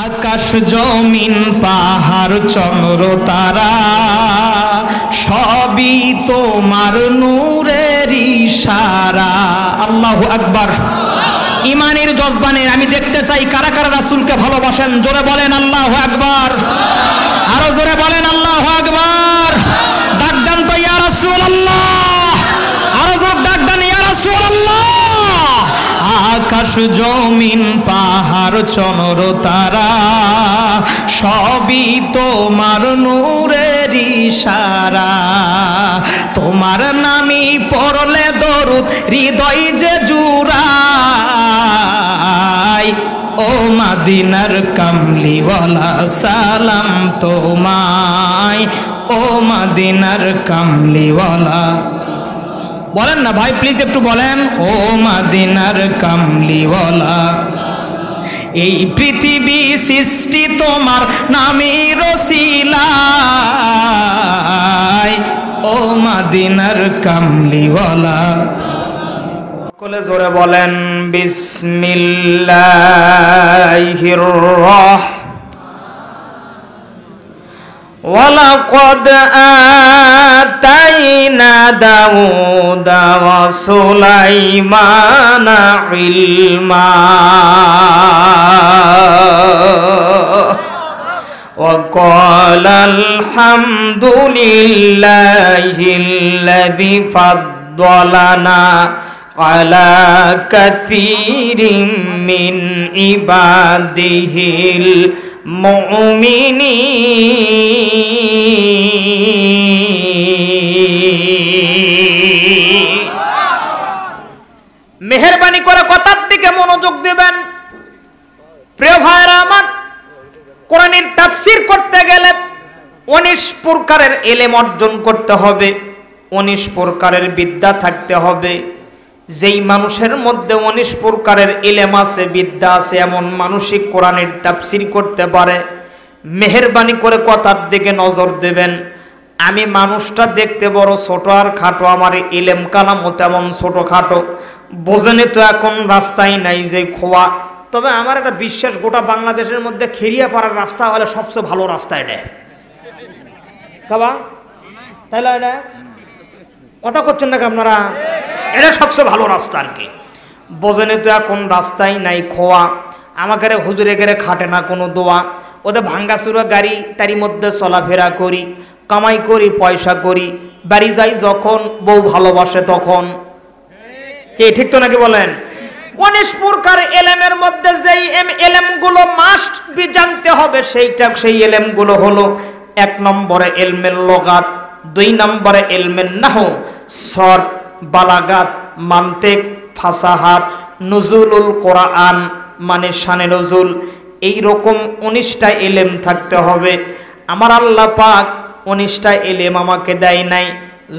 আকাশ জমিন পাহাড় চন্দ্র তারা সবই তোমার নূরের ইশারা। আল্লাহু আকবার। ইমানের জজবানে আমি দেখতে চাই কারা কারা রাসূলকে ভালোবাসেন, জোরে বলেন আল্লাহু আকবার। আরো জোরে বলেন আল্লাহু আকবার। ডাক দেন তো ইয়া রাসূলুল্লাহ, আরো জোরে ডাক দেন ইয়া রাসূলুল্লাহ। আকাশ জমিন পাহাড় চন্দ্র তারা সবই তোমার নূরের ইশারা। তোমার নামই পড়লে দরুদ হৃদয় যে জুড়ায়। ও মদিনার কামলিওয়ালা সালাম তোমায়। ও মদিনার কামলিওয়ালা, বলেন না ভাই প্লিজ একটু বলেন। ও মদিনার কামলিওয়ালা, এই পৃথিবী সৃষ্টি তোমার নামের ওসিলায়। ও মদিনার কামলিওয়ালা। সকলে জোরে বলেন বিসমিল্লাহির রাহমানির। ওয়ালাকাদ আতাইনা দাউদা ওয়া সুলাইমানা ইলমা ওয়া ক্বালা আলহামদুলিল্লাহিল্লাযী ফাদ্দালানা আলা কাসীরিম মিন ইবাদিহিল মুমিনিন। মেহেরবানি করে কথার দিকে মনোযোগ দেবেন। প্রিয় ভাইরা আমার, কোরআনের তাফসীর করতে গেলে 19 প্রকারের ইলম অর্জন করতে হবে, 19 প্রকারের বিদ্যা থাকতে হবে। যেই মানুষের মধ্যে 19 প্রকারের ইলম আছে, বিদ্যা আছে, এমন মানুষই কোরআনের তাফসীর করতে পারে। মেহেরবানি করে কথার দিকে নজর দেবেন। আমি মানুষটা দেখতে বড় ছোট আর খাটো, আমার ইলম কালামও তেমন ছোট খাটো। বোঝেনি তো এখন রাস্তায় নাই যে খোয়া। তবে আমার একটা বিশ্বাস, গোটা বাংলাদেশের মধ্যে খেরিয়াপাড়ার রাস্তা হলে সবচেয়ে ভালো রাস্তা এটা। কাবা তাইলে এটা কথা করছেন নাকি আপনারা? এটা সবচেয়ে ভালো রাস্তা আর কি। বোঝেনি তো এখন রাস্তায় নাই খোয়া। আমাকে হুজুরে গেলে খাটে না কোনো দোয়া। ওদের ভাঙ্গাচুরা গাড়ি তারই মধ্যে চলাফেরা করি, কামাই করি, পয়সা করি, বাড়ি যাই যখন বউ ভালোবাসে তখন। কে ঠিক তো নাকি বলেন? 19 প্রকার এলেমের মধ্যে যেই এলেমগুলো মাস্ট বি জানতে হবে সেই এলেমগুলো হলো: 1 নম্বরে ইলমুল লুগাত, 2 নম্বরে ইলমুন নাহু, সরফ, বালাগাত, মান্তিক, ফাসাহাত, নুজুলুল কোরআন মানে শানে নজুল। এই রকম 19টা ইলম থাকতে হবে। আমার আল্লাহ পাক 19টা ইলম আমাকে দেয় নাই।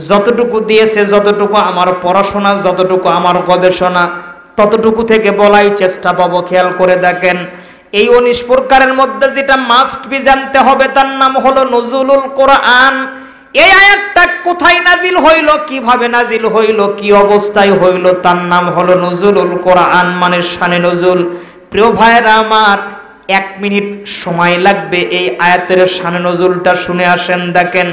যতটুকু দিয়েছে, যতটুকু আমার পড়াশোনা, যতটুকু আমার গবেষণা, ততটুকু থেকে বলাই চেষ্টা পাবো। খেয়াল করে দেখেন, এই 19 প্রকারের মধ্যে যেটা মাস্ট বি জানতে হবে তার নাম হলো নুজুলুল কোরআন। এই আয়াতটা কোথায় নাজিল হইল, কিভাবে নাজিল হইল, কি অবস্থায় হইল, তার নাম হলো নুজুলুল কোরআন মানে শানে নজুল। প্রিয় ভাইরা আমার, 1 মিনিট সময় লাগবে এই আয়াতের শানে নজুলটা শুনে আসেন। দেখেন,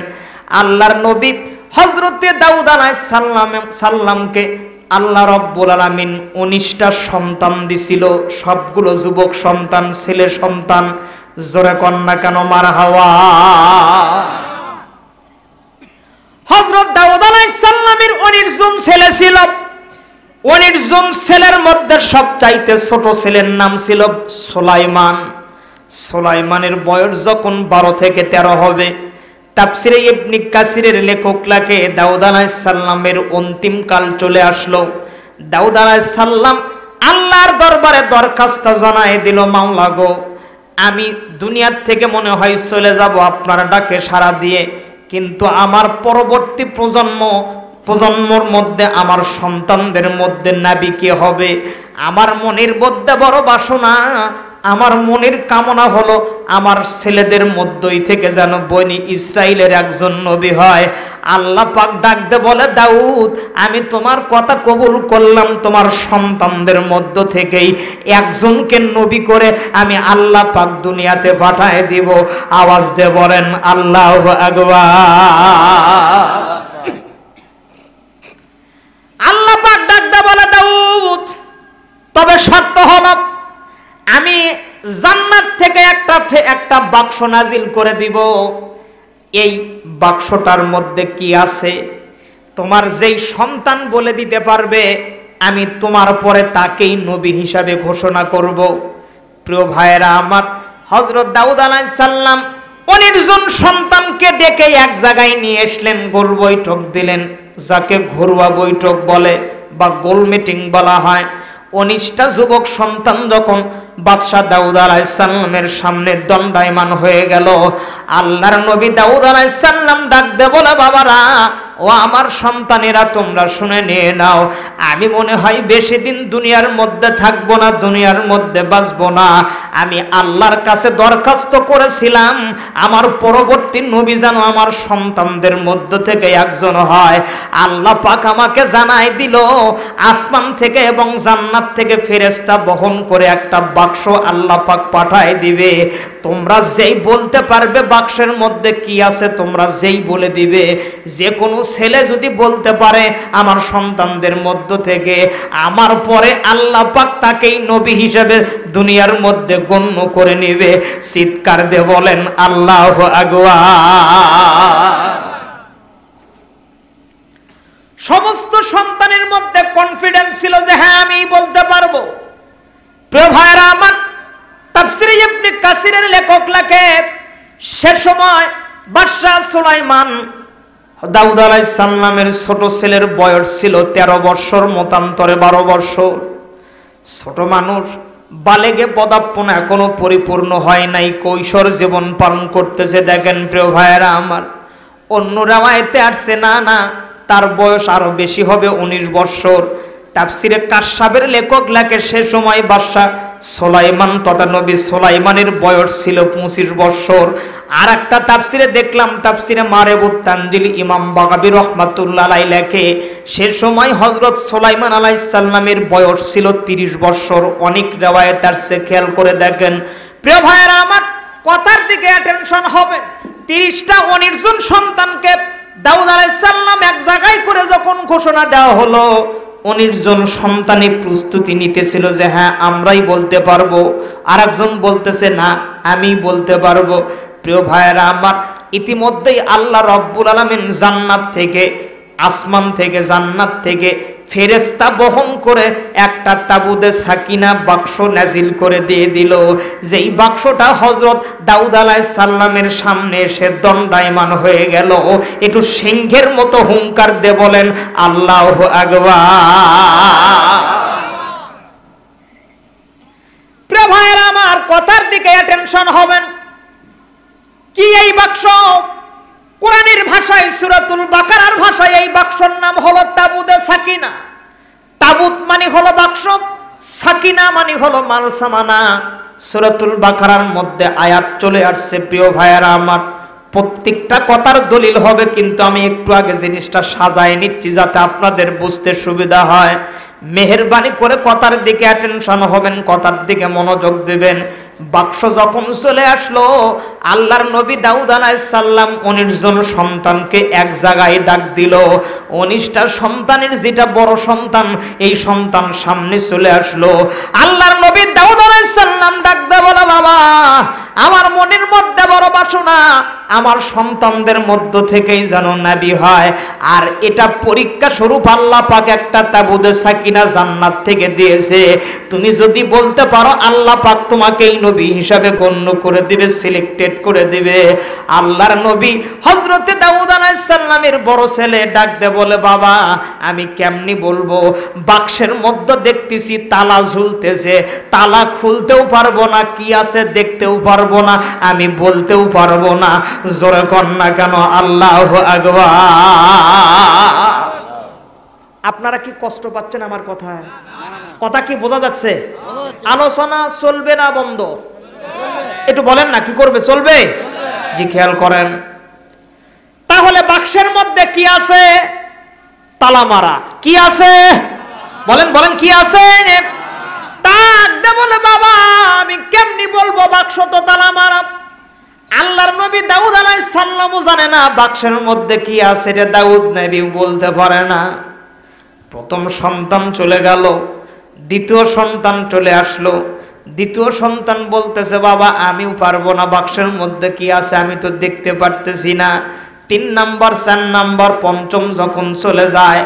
আল্লাহর নবী হযরতে দাউদ আলাইহিস সালামকে আল্লাহ রাব্বুল আলামিন 19টা সন্তান দিছিল। সবগুলো যুবক সন্তান, ছেলে সন্তান। জোরে কন্যা কেন মারহাবা। হযরত দাউদ আলাইহিস সালামের 19 জন ছেলে ছিল। 19 জন ছেলের মধ্যে সবচাইতে ছোট ছেলের নাম ছিল সুলাইমান। সুলাইমানের বয়স যখন 12 থেকে 13 হবে, তাফসীরে ইবনে কাসিরের লেখক লাগে দাউদ আলাইহিস সালামের অন্তিম কাল চলে আসলো। দাউদ আলাইহিস সালাম আল্লাহর দরবারে দরখাস্ত জানায় দিল, মাওলা গো, আমি দুনিয়ার থেকে মনে হয় চলে যাব আপনার ডাকে সাড়া দিয়ে, কিন্তু আমার পরবর্তী প্রজন্মর মধ্যে আমার সন্তানদের মধ্যে নবী কে হবে? আমার মনের মধ্যে বড় বাসনা, আমার মনের কামনা হলো আমার ছেলেদের মধ্যই থেকে যেন বনি ইসরাইলের একজন নবী হয়। আল্লাহ পাক ডাক দে বলে, দাউদ আমি তোমার কথা কবুল করলাম, তোমার সন্তানদের মধ্য থেকেই একজনকে নবী করে আমি আল্লাহ পাক দুনিয়াতে পাঠায় দিব। আওয়াজ দে বলেন আল্লাহু আকবার। আল্লাহ পাক ডাক দে বলে, দাউদ তবে শর্ত হলো আমি জান্নাত থেকে একটা বাক্স নাজিল করে দিব। এই বাক্সটার মধ্যে কি আছে তোমার যেই সন্তান বলে দিতে পারবে আমি তোমার পরে তাকেই নবী হিসাবে ঘোষণা করব। প্রিয় ভাইয়েরা আমার, হযরত দাউদ আলাইহিস সালাম 19 জন সন্তানকে ডেকে এক জায়গায় নিয়ে আসলেন, গোল বৈঠক দিলেন, যাকে ঘরোয়া বৈঠক বলে বা গোল মিটিং বলা হয়। 19টা যুবক সন্তান যখন বাদশাহ দাউদ আলাইহিস সালামের সামনে দণ্ডায়মান হয়ে গেল, আল্লাহর নবী দাউদ আলাইহিস সালাম ডাক দে বলে, বাবারা ও আমার সন্তানেরা তোমরা শুনে নিয়ে নাও, আমি মনে হয় বেশি দিন দুনিয়ার মধ্যে থাকবো না, দুনিয়ার মধ্যে বাঁচবো না। আমি আল্লাহর কাছে দরখাস্ত করেছিলাম আমার পরবর্তী নবী যেন আমার সন্তানদের মধ্য থেকে একজন হয়। আল্লাহ পাক আমাকে জানাই দিল আসমান থেকে এবং জান্নাত থেকে ফেরেশতা বহন করে একটা বাক্স আল্লাহ পাক পাঠায় দিবে। তোমরা যেই বলতে পারবে বাক্সের মধ্যে কি আছে, তোমরা যেই বলে দিবে, যে কোনো ছেলে যদি বলতে পারে আমার সন্তানদের মধ্য থেকে, আমার পরে আল্লাহ পাক তাকেই নবী হিসেবে দুনিয়ার মধ্যে গণ্য করে নেবে। চিৎকার দিয়ে বলেন আল্লাহু আকবার। সমস্ত সন্তানের মধ্যে কনফিডেন্স ছিল যে হ্যাঁ আমি বলতে পারবো। প্রিয় ভাইরা আমার, তাফসীরে ইবনে কাসিরের লেখক লেখে সে সময় বাদশা সুলাইমান দাউদ আলাইহিস সালামের ছোট ছেলের বয়স ছিল 13 বছর, মতান্তরে 12 বছর। ছোট মানুষ, বালেগে পদার্পণা এখনো পরিপূর্ণ হয় নাই, কৈশোর জীবন পালন করতেছে। দেখেন প্রিয় ভাইয়েরা আমার, অন্য রাওয়ায়েতে আসছে না না তার বয়স আরো বেশি হবে, 19 বছর। তাফসীরে কাশাবের লেখক লেখে সে সময় বাদশা সুলাইমান তথা নবী সুলাইমানের বয়স ছিল 25 বছর। আর একটা তাফসীরে দেখলাম, তাফসীরে মারেবুত তানজিল ইমাম বাগাবী রহমাতুল্লাহ আলাইহি লেখে সে সময় হযরত সুলাইমান আলাইহিস সালামের বয়স ছিল 30 বছর। অনেক riwayat আছে, খেয়াল করে দেখেন। প্রিয় ভাইয়েরা আমার, কথার দিকে অ্যাটেনশন হবেন। 30টা 19 জন সন্তানকে দাউদ আলাইহিস সালাম এক জায়গায় করে যখন ঘোষণা দেওয়া হলো, 19 জন সন্তানে প্রস্তুতি নিতেছিল যে হ্যাঁ আমরাই বলতে পারবো। আর একজন বলতেছে না আমি বলতে পারবো। প্রিয় ভাইয়েরা আমার, ইতিমধ্যেই আল্লাহ রব্বুল আলামিন জান্নাত থেকে, আসমান থেকে, জান্নাত থেকে ফেরেশতা বহন করে একটা তাবুতে সাকিনা বাক্স নাজিল করে দিয়ে দিল। যেই বাক্সটা হযরত দাউদ আলাইহিস সালামের সামনে এসে দণ্ডায়মান হয়ে গেল। একটু সিংহের মতো হুঙ্কার দিয়ে বলেন আল্লাহু আকবার। প্রিয় ভাইয়েরা আমার, কথার দিকে অ্যাটেনশন হবেন। কি এই বাক্স? কোরআনের ভাষায়, সূরাতুল বাকারার ভাষায় এই বাক্সর নাম হলো তাবুতে সাকিনা। তাবুত মানে হলো বাক্স, সাকিনা মানে হলো মালসামানা। সূরাতুল বাকারার মধ্যে আয়াত চলে আসছে। প্রিয় ভাইয়েরা আমার, প্রত্যেকটা কথার দলিল হবে, কিন্তু আমি একটু আগে জিনিসটা সাজায় নিচ্ছি যাতে আপনাদের বুঝতে সুবিধা হয়। মেহেরবানি করে কথার দিকে অ্যাটেনশন হবেন, কথার দিকে মনোযোগ দিবেন। বাক্স যখন চলে আসলো, আল্লাহর নবী দাউদ আলাইহিস সালাম 19 জন সন্তানকে এক জায়গায় ডাক দিল। 19টা সন্তানের যেটা বড় সন্তান, এই সন্তান সামনে চলে আসলো। আল্লাহর নবী দাউদ আলাইহিস সালাম ডাক দিয়ে বলে, বাবা আমার মনের মধ্যে বড় বাসনা আমার সন্তানদের মধ্য থেকেই যেন নবী হয়। আর এটা পরীক্ষা স্বরূপ আল্লাহ পাক একটা তাবুতে সাকিনা জান্নাত থেকে দিয়েছে। তুমি যদি বলতে পারো আল্লাহ পাক তোমাকেই নবী হিসাবে গণ্য করে দিবে, সিলেক্টেড করে দিবে। আল্লাহর নবী হযরতে দাউদ আলাইহিস সালামের বড় ছেলে ডাক দে বলে, বাবা আমি কেমনি বলবো? বাক্সের মধ্যে দেখতেছি তালা ঝুলতেছে, তালা খুলতেও পারবো না, কি আছে দেখতেও পারবো না, আমি বলতেও পারবো না। জোরে কর না কেন আল্লাহু আকবার। আপনারা কি কষ্ট পাচ্ছেন আমার কথায়? কথা কি বোঝা যাচ্ছে? আলোচনা চলবে না বন্ধ? একটু বলেন না, কি করবে? চলবে। জি, খেয়াল করেন। তাহলে বাক্সের মধ্যে কি আছে? তালা মারা। কি আছে? বলেন বলেন, কি আছে? তাকদে বলে, বাবা আমি কেমনি বলবো, বাক্স তো তালা মারা। আল্লাহর নবী দাউদ আলাইহিস সালামও জানে না বাক্সের মধ্যে কি আছে, এটা দাউদ নবী বলতে পারে না। প্রথম সন্তান চলে গেল, দ্বিতীয় সন্তান চলে আসলো। দ্বিতীয় সন্তান বলতেছে, বাবা আমিও পারবো না, বাক্সের মধ্যে কি আছে আমি তো দেখতে পারতেছি না। 3 নাম্বার, 4 নাম্বার, পঞ্চম যখন চলে যায়,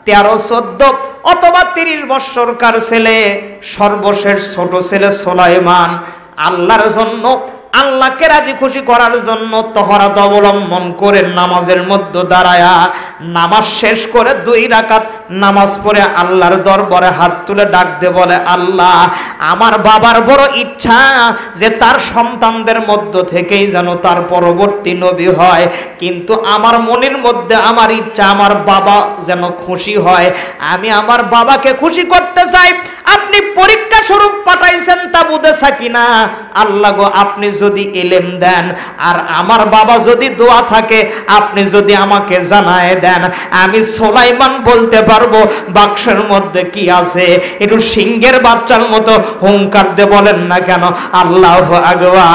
13, 14 অথবা 30 বৎসরকার ছেলে, সর্বশেষ ছোট ছেলে সুলাইমান আল্লাহর জন্য, আল্লাহকে রাজি খুশি করার জন্য তহরাত অবলম্বন করে নামাজের মধ্যে দাঁড়ায়া নামাজ শেষ করে 2 রাকাত নামাজ পড়ে আল্লাহর দরবারে হাত তুলে ডাক দিয়ে বলে, আল্লাহ আমার বাবার বড় ইচ্ছা যে তার সন্তানদের মধ্য থেকেই যেন তার পরবর্তী নবী হয়, কিন্তু আমার মনের মধ্যে আমার ইচ্ছা আমার বাবা যেন খুশি হয়, আমি আমার বাবাকে খুশি করতে চাই। আপনি পরীক্ষা স্বরূপ পাঠাইছেন তাবুতে সাকিনা, আল্লাহ গো আপনি যদি ইলম দেন আর আমার বাবা যদি দোয়া থাকে আপনি যদি আমাকে জানায় দেন, আমি সুলাইমান বলতে পারবো বাক্সের মধ্যে কি আছে। একটু সিংহের বাচ্চার মতো হুঙ্কার দিয়ে বলেন না কেন আল্লাহু আকবার।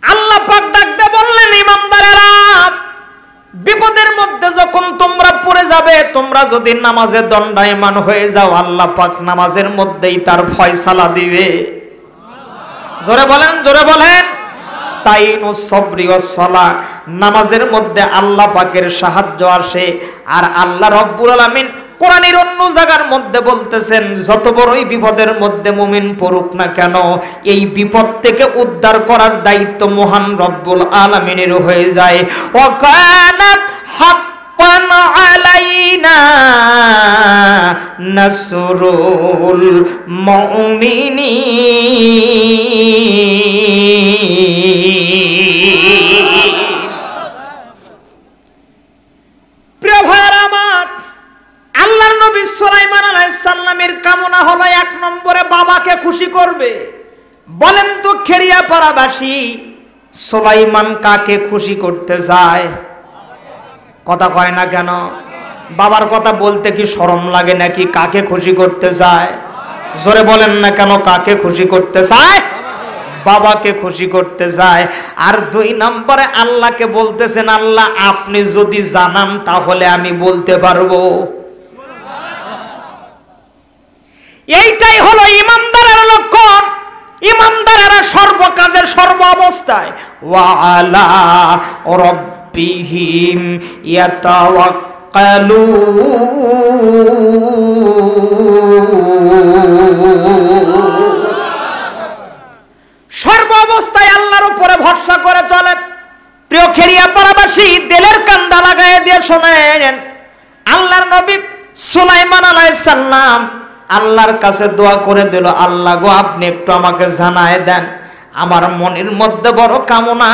আল্লাহ পাক ডাক দিয়ে বললেন, ইমানদারেরা বিপদের মধ্যে যখন তোমরা পড়ে যাবে, তোমরা যদি নামাজে দণ্ডায়মান হয়ে যাও, আল্লাহ পাক নামাজের মধ্যেই তার ফয়সালা দিবে। জোরে বলেন, জোরে বলেন। ইস্তাইনুস সাবরি ওয়াস সালাহ, নামাজের মধ্যে আল্লাহ পাকের সাহায্য আসে। আর আল্লাহ রাব্বুল আলামিন কোরআনের অন্য জায়গার মধ্যে বলতেছেন, যত বড়ই বিপদের মধ্যে মুমিন পড়ুক না কেন, এই বিপদ থেকে উদ্ধার করার দায়িত্ব মহান রব্বুল আলামিনের হয়ে যায়। ওয়া কানাত হাক্কান আলাইনা নাসরুল মুমিনিন। প্রিয় ভাইরা আমার, আল্লাহর নবী সুলাইমান আলাইহিস সালামের কামনা হলো 1 নম্বরে বাবাকে খুশি করবে। বলেন তো খেরিয়াপাড়াবাসী, সুলাইমান কাকে খুশি করতে চায়? কথা কয় না কেন? বাবার কথা বলতে কি শরম লাগে নাকি? কাকে খুশি করতে চায়? জোরে বলেন না কেন, কাকে খুশি করতে চায়? বাবাকে খুশি করতে যায়। আর 2 নম্বরে আল্লাহকে বলতেছেন, আল্লাহ আপনি যদি জানান তাহলে আমি বলতে পারবো। এইটাই হলো ইমানদারের লক্ষণ। ইমানদারেরা সর্বকাজের সর্ব অবস্থায় ওয়া আলা রাব্বিহিম ইয়াতাওয়াক্কালুন, সর্ব অবস্থায় আল্লাহর উপরে ভরসা করে চলে। প্রিয় খেরিয়াপাড়াবাসী, দিলের কান্দা লাগায় দিয়ে শোনেন, আল্লাহর নবী সুলাইমান আলাইহিস সালাম আল্লাহর কাছে দোয়া করে দিল, আল্লাহ গো আপনি একটু আমাকে জানায় দেন, আমার মনের মধ্যে বড় কামনা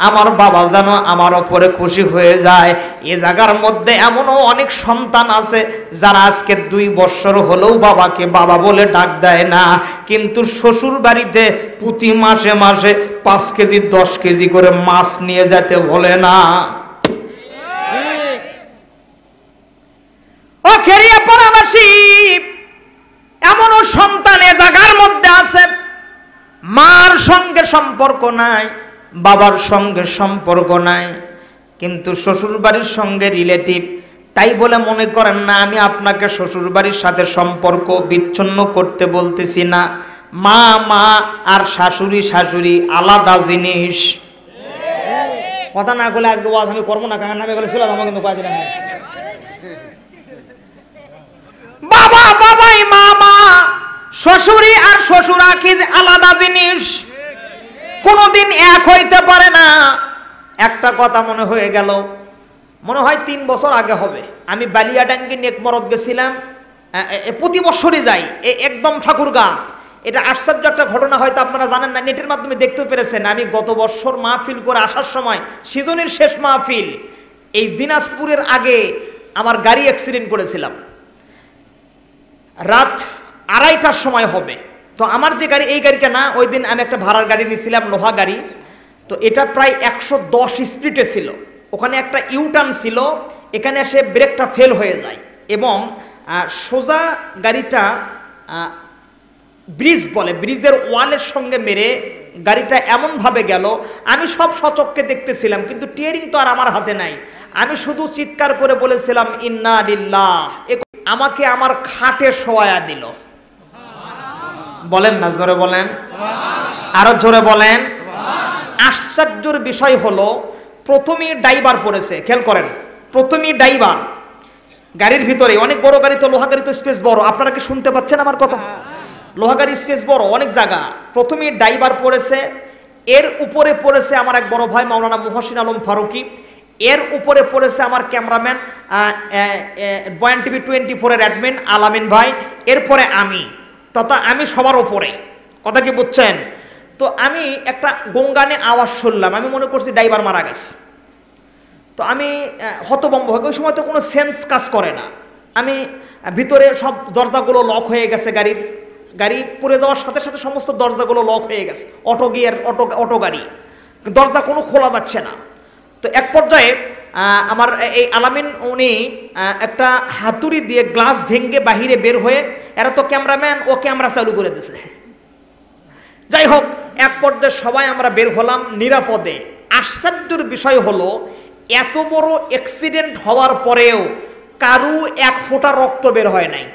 আমার বাবা যেন আমার উপরে খুশি হয়ে যায়। এই জায়গার মধ্যে এমনও অনেক সন্তান আছে যারা আজকে 2 বছর হলেও বাবাকে বাবা বলে ডাক দেয় না, কিন্তু শ্বশুর বাড়িতে প্রতি মাসে মাসে 5 কেজি 10 কেজি করে মাছ নিয়ে যেতে বলে না। ও খেরিয়াপাড়াবাসী, এমনও সন্তান এ জায়গার মধ্যে আছে মার সঙ্গে সম্পর্ক নাই, বাবার সঙ্গে সম্পর্ক নাই, কিন্তু শ্বশুর বাড়ির সঙ্গে রিলেটিভ। তাই বলে মনে করেন না আমি আপনাকে শ্বশুর বাড়ির সাথে সম্পর্ক বিচ্ছিন্ন করতে বলতেছি না। মা মা আর শাশুড়ি শাশুড়ি আলাদা জিনিস। কথা না বলে আজকে ওয়াজ আমি করবো না, কারণ আমি বলে ছিল আমার কিন্তু কয়েকদিন বাবা বাবাই মা মা, শ্বশুরি আর শ্বশুর আখি আলাদা জিনিস, কোনদিন এক হইতে পারে না। একটা কথা মনে হয়ে গেল, মনে হয় 3 বছর আগে হবে, আমি বালিয়াডাঙ্গি নেকমরদ গেছিলাম, প্রতি বছরই যাই, একদম ঠাকুরগা। এটা আশ্চর্য একটা ঘটনা, হয়তো আপনারা জানেন না, নেটের মাধ্যমে দেখতে পেরেছেন। আমি গত বছর মাহফিল করে আসার সময়, সিজনের শেষ মাহফিল, এই দিনাজপুরের আগে আমার গাড়ি অ্যাক্সিডেন্ট করেছিলাম, রাত 2:30টার সময় হবে। তো আমার যে গাড়ি, এই গাড়িটা না, ওই দিন আমি একটা ভাড়ার গাড়ি নিয়েছিলাম, লোহা গাড়ি। তো এটা প্রায় 110 স্পিডে ছিল। ওখানে একটা ইউটার্ন ছিল, এখানে এসে ব্রেকটা ফেল হয়ে যায় এবং সোজা গাড়িটা ব্রিজ বলে, ব্রিজের ওয়ালের সঙ্গে মেরে গাড়িটা এমনভাবে গেল, আমি সব সচক্ষে দেখতেছিলাম, কিন্তু টিয়ারিং তো আর আমার হাতে নাই। আমি শুধু চিৎকার করে বলেছিলাম ইন্না লিল্লাহ। আমাকে আমার খাটে শোয়া দিল। বলেন না, জোরে বলেন, আরো জোরে বলেন। আশ্চর্যের বিষয় হলো, প্রথমেই ড্রাইভার পড়েছে, খেয়াল করেন, প্রথমেই ড্রাইভার গাড়ির ভিতরে, অনেক বড় গাড়ি তো, লোহা গাড়ি তো স্পেস বড়, আপনারা কি শুনতে পাচ্ছেন আমার কথা? লোহা গাড়ির স্পেস বড়, অনেক জায়গা। প্রথমেই ড্রাইভার পড়েছে, এর উপরে পড়েছে আমার এক বড় ভাই মাওলানা মুহসিন আলম ফারুকি, এর উপরে পড়েছে আমার ক্যামেরাম্যান বয়ান টিভি 24 এর অ্যাডমিন আলামিন ভাই, এরপরে আমি, তথা আমি সবার উপরে। কথা কি বুঝছেন? তো আমি একটা গঙ্গানে আওয়াজ শুনলাম, আমি মনে করছি ড্রাইভার মারা গেছে। তো আমি হতভম্ব হয়ে, ওই সময় তো কোনো সেন্স কাজ করে না। আমি ভিতরে সব দরজাগুলো লক হয়ে গেছে, গাড়ি পড়ে যাওয়ার সাথে সাথে সমস্ত দরজাগুলো লক হয়ে গেছে, অটো গাড়ি, দরজা কোনো খোলা যাচ্ছে না। তো এক পর্যায়ে আমার এই আলামিন উনি একটা হাতুড়ি দিয়ে গ্লাস ভেঙে বাহিরে বের হয়ে, এরা তো ক্যামেরাম্যান, ও ক্যামেরা চালু করে দিয়েছে। যাই হোক, এক পর্যায়ে সবাই আমরা বের হলাম নিরাপদে। আশ্চর্যের বিষয় হলো, এত বড় অ্যাক্সিডেন্ট হওয়ার পরেও কারু এক ফোঁটা রক্ত বের হয় নাই।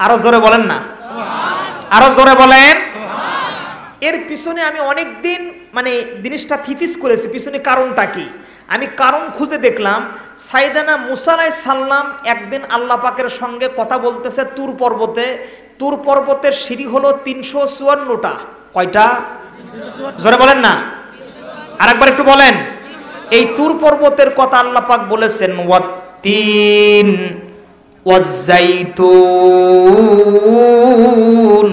আরো জোরে বলেন না, আরো জোরে বলেন। এর পিছনে আমি অনেক দিন মানে জিনিসটা থিতিস করেছি, পিছনে কারণটা কি। আমি কারণ খুঁজে দেখলাম, সাইয়েদানা মুসা আলাইহিস সালাম একদিন আল্লাহ পাকের সঙ্গে কথা বলতেছে তুর পর্বতে। তুর পর্বতের সিঁড়ি হলো 354টা। কয়টা? জোরে বলেন না, আরেকবার একটু বলেন। এই তুর পর্বতের কথা আল্লাহ পাক বলেছেন, ওয়াত্তিন ওয়াজ্জাইতুন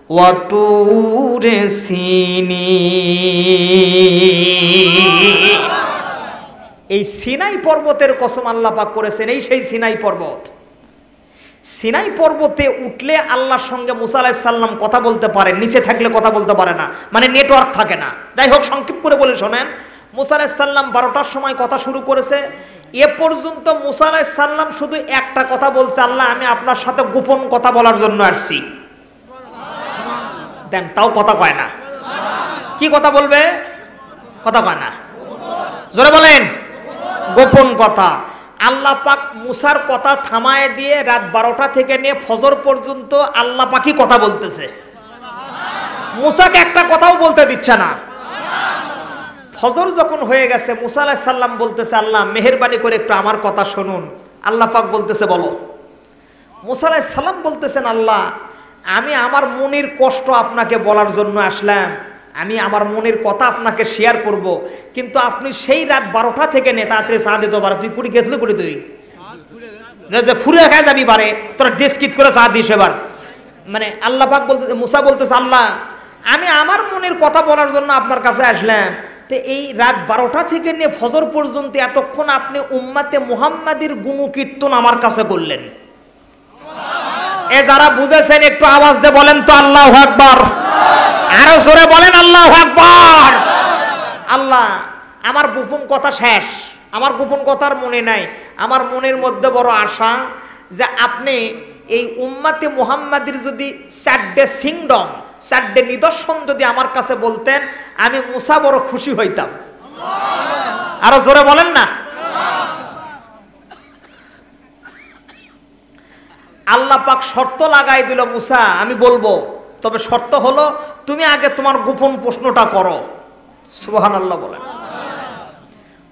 ওয়াতুরে সিনিন। এই সিনাই পর্বতের কসম আল্লাহ পাক করেছেন। এই সেই সিনাই পর্বত। সিনাই পর্বতে উঠলে আল্লাহর সঙ্গে মুসা আলাইহিস সালাম কথা বলতে পারে, নিচে থাকলে কথা বলতে পারে না, মানে নেটওয়ার্ক থাকে না। যাই হোক, সংক্ষেপ করে বলে শোনেন, মুসা আলাইহিস সালাম 12টার সময় কথা শুরু করেছে। এ পর্যন্ত মুসা আলাইহিস সালাম শুধু একটা কথা বলছে, আল্লাহ আমি আপনার সাথে গোপন কথা বলার জন্য আসছি। দেন, তাও কথা কয় না। কি কথা বলবে? কথা কয় না। জোরে বলেন, গোপন কথা। আল্লাহ পাক মুসার কথা থামায় দিয়ে রাত 12টা থেকে নিয়ে ফজর পর্যন্ত আল্লাহ পাকই কথা বলতেছে, মুসাকে একটা কথাও বলতে দিচ্ছে না। ফজর যখন হয়ে গেছে, মুসা আলাইহিস সালাম বলতেছে, আল্লাহ মেহেরবানি করে একটু আমার কথা শুনুন। আল্লাহ পাক বলতেছে, বলো। মুসা আলাইহিস সালাম বলতেছেন, আল্লাহ আমি আমার মনের কষ্ট আপনাকে বলার জন্য আসলাম, আমি আমার মনের কথা আপনাকে শেয়ার করব, কিন্তু আপনি সেই রাত 12টা থেকে নে তাড়াতাড়ি চা দিতে পারে। তুই কুড়ি গেছলে কুড়ি, তুই ফুরে খায় যাবি বারে, তোরা ডেস্কিট করে চা দিস এবার। মানে আল্লাহ পাক বলতে, মুসা বলতেছে, আল্লাহ আমি আমার মনের কথা বলার জন্য আপনার কাছে আসলাম, তো এই রাত 12টা থেকে নিয়ে ফজর পর্যন্ত এতক্ষণ আপনি উম্মাতে মুহাম্মাদির গুণকীর্তন আমার কাছে করলেন। এ যারা বুঝেছেন একটু আওয়াজ দিয়ে বলেন তো আল্লাহু আকবার। আরো জোরে বলেন আল্লাহু আকবার। আল্লাহ আমার গোপন কথা শেষ, আমার গোপন কথার মনে নাই। আমার মনের মধ্যে বড় আশা যে আপনি এই উম্মাতে মুহাম্মাদির যদি 4টে সিংডম, 4টে নিদর্শন যদি আমার কাছে বলতেন, আমি মুসা বড় খুশি হইতাম। আরো জোরে বলেন না। আল্লাহ পাক শর্ত লাগাই দিল, মুসা আমি বলবো, তবে শর্ত হলো তুমি আগে তোমার গোপন প্রশ্নটা করো। সুবহানাল্লাহ বলেন।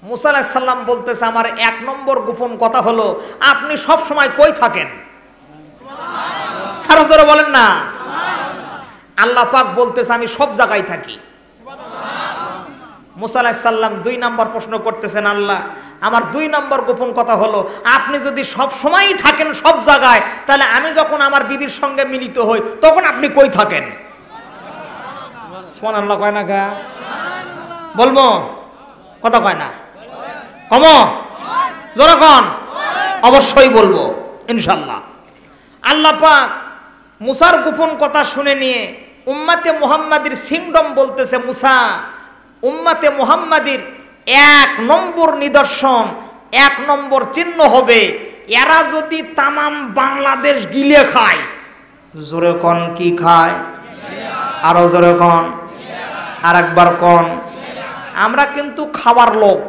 মুসা আলাইহিস সালাম বলতেছে, আমার 1 নম্বর গোপন কথা হলো আপনি সব সময় কই থাকেন? আরো জোরে বলেন না। আল্লাহ পাক বলতেছে, আমি সব জায়গায় থাকি। মুসা আলাইহিস সালাম 2 নম্বর প্রশ্ন করতেছেন, আল্লাহ আমার 2 নম্বর গোপন কথা হলো আপনি যদি সব সময়ই থাকেন সব জায়গায়, তাহলে আমি যখন আমার বিবির সঙ্গে মিলিত হই তখন আপনি কই থাকেন? সুবহানাল্লাহ কয় না গা? বলবো কথা কয় না, কম যখন অবশ্যই বলবো ইনশাআল্লাহ। আল্লাহ পাক মুসার গোপন কথা শুনে নিয়ে উম্মতে মুহাম্মাদির সিংডম বলতেছে, মুসা, উম্মতে মুহাম্মাদির 1 নম্বর নিদর্শন, 1 নম্বর চিহ্ন হবে এরা যদি তামাম বাংলাদেশ গিলে খায়। জোরে কোন কি খায়? আরো জোরে কোন, আর একবার কোন। আমরা কিন্তু খাবার লোক,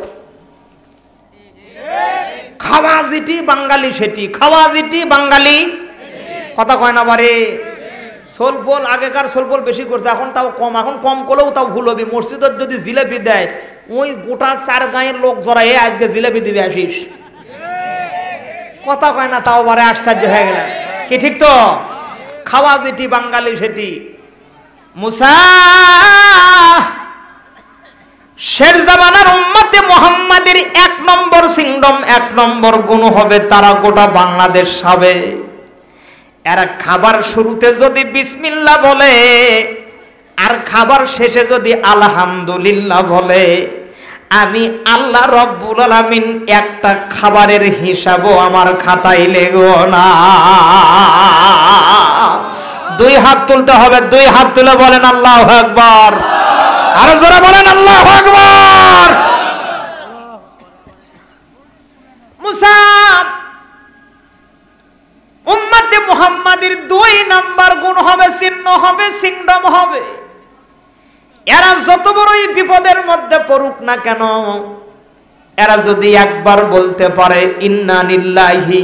খাওয়া যেটি বাঙালি সেটি, খাওয়া যেটি বাঙালি, কথা কয় না বারে। সোলপোল আগেকার সোলপোল বেশি করছে, এখন তাও কম, এখন কম করলেও তাও ভুল হবে। মসজিদত যদি জিলেপি দেয় ওই গোটা 4 গাঁয়ের লোক জড়াই আজকে জিলেপি দিবে আসিস, কথা কয় না, তাও বারে আশ্চর্য হয়ে গেল কি, ঠিক তো? খাওয়া যেটি বাঙালি সেটি। মুসা শের জামানার উম্মতে মুহাম্মাদের 1 নম্বর সিংডম, 1 নম্বর গুণ হবে তারা গোটা বাংলাদেশ হবে। এরা খাবার শুরুতে যদি বিসমিল্লাহ বলে আর খাবার শেষে যদি আলহামদুলিল্লাহ বলে, আমি আল্লাহ রব্বুল আলামিন একটা খাবারের হিসাবও আমার খাতায় লেখো না। 2 হাত তুলতে হবে, 2 হাত তুলে বলেন আল্লাহু আকবার, আর জোরে বলেন আল্লাহু আকবার। মুসা উম্মতে মুহাম্মাদির 2 নাম্বার গুণ হবে, চিহ্ন হবে, সিংডম হবে। এরা যত বড়ই বিপদের মধ্যে পড়ুক না কেন, এরা যদি একবার বলতে পারে ইন্না লিল্লাহি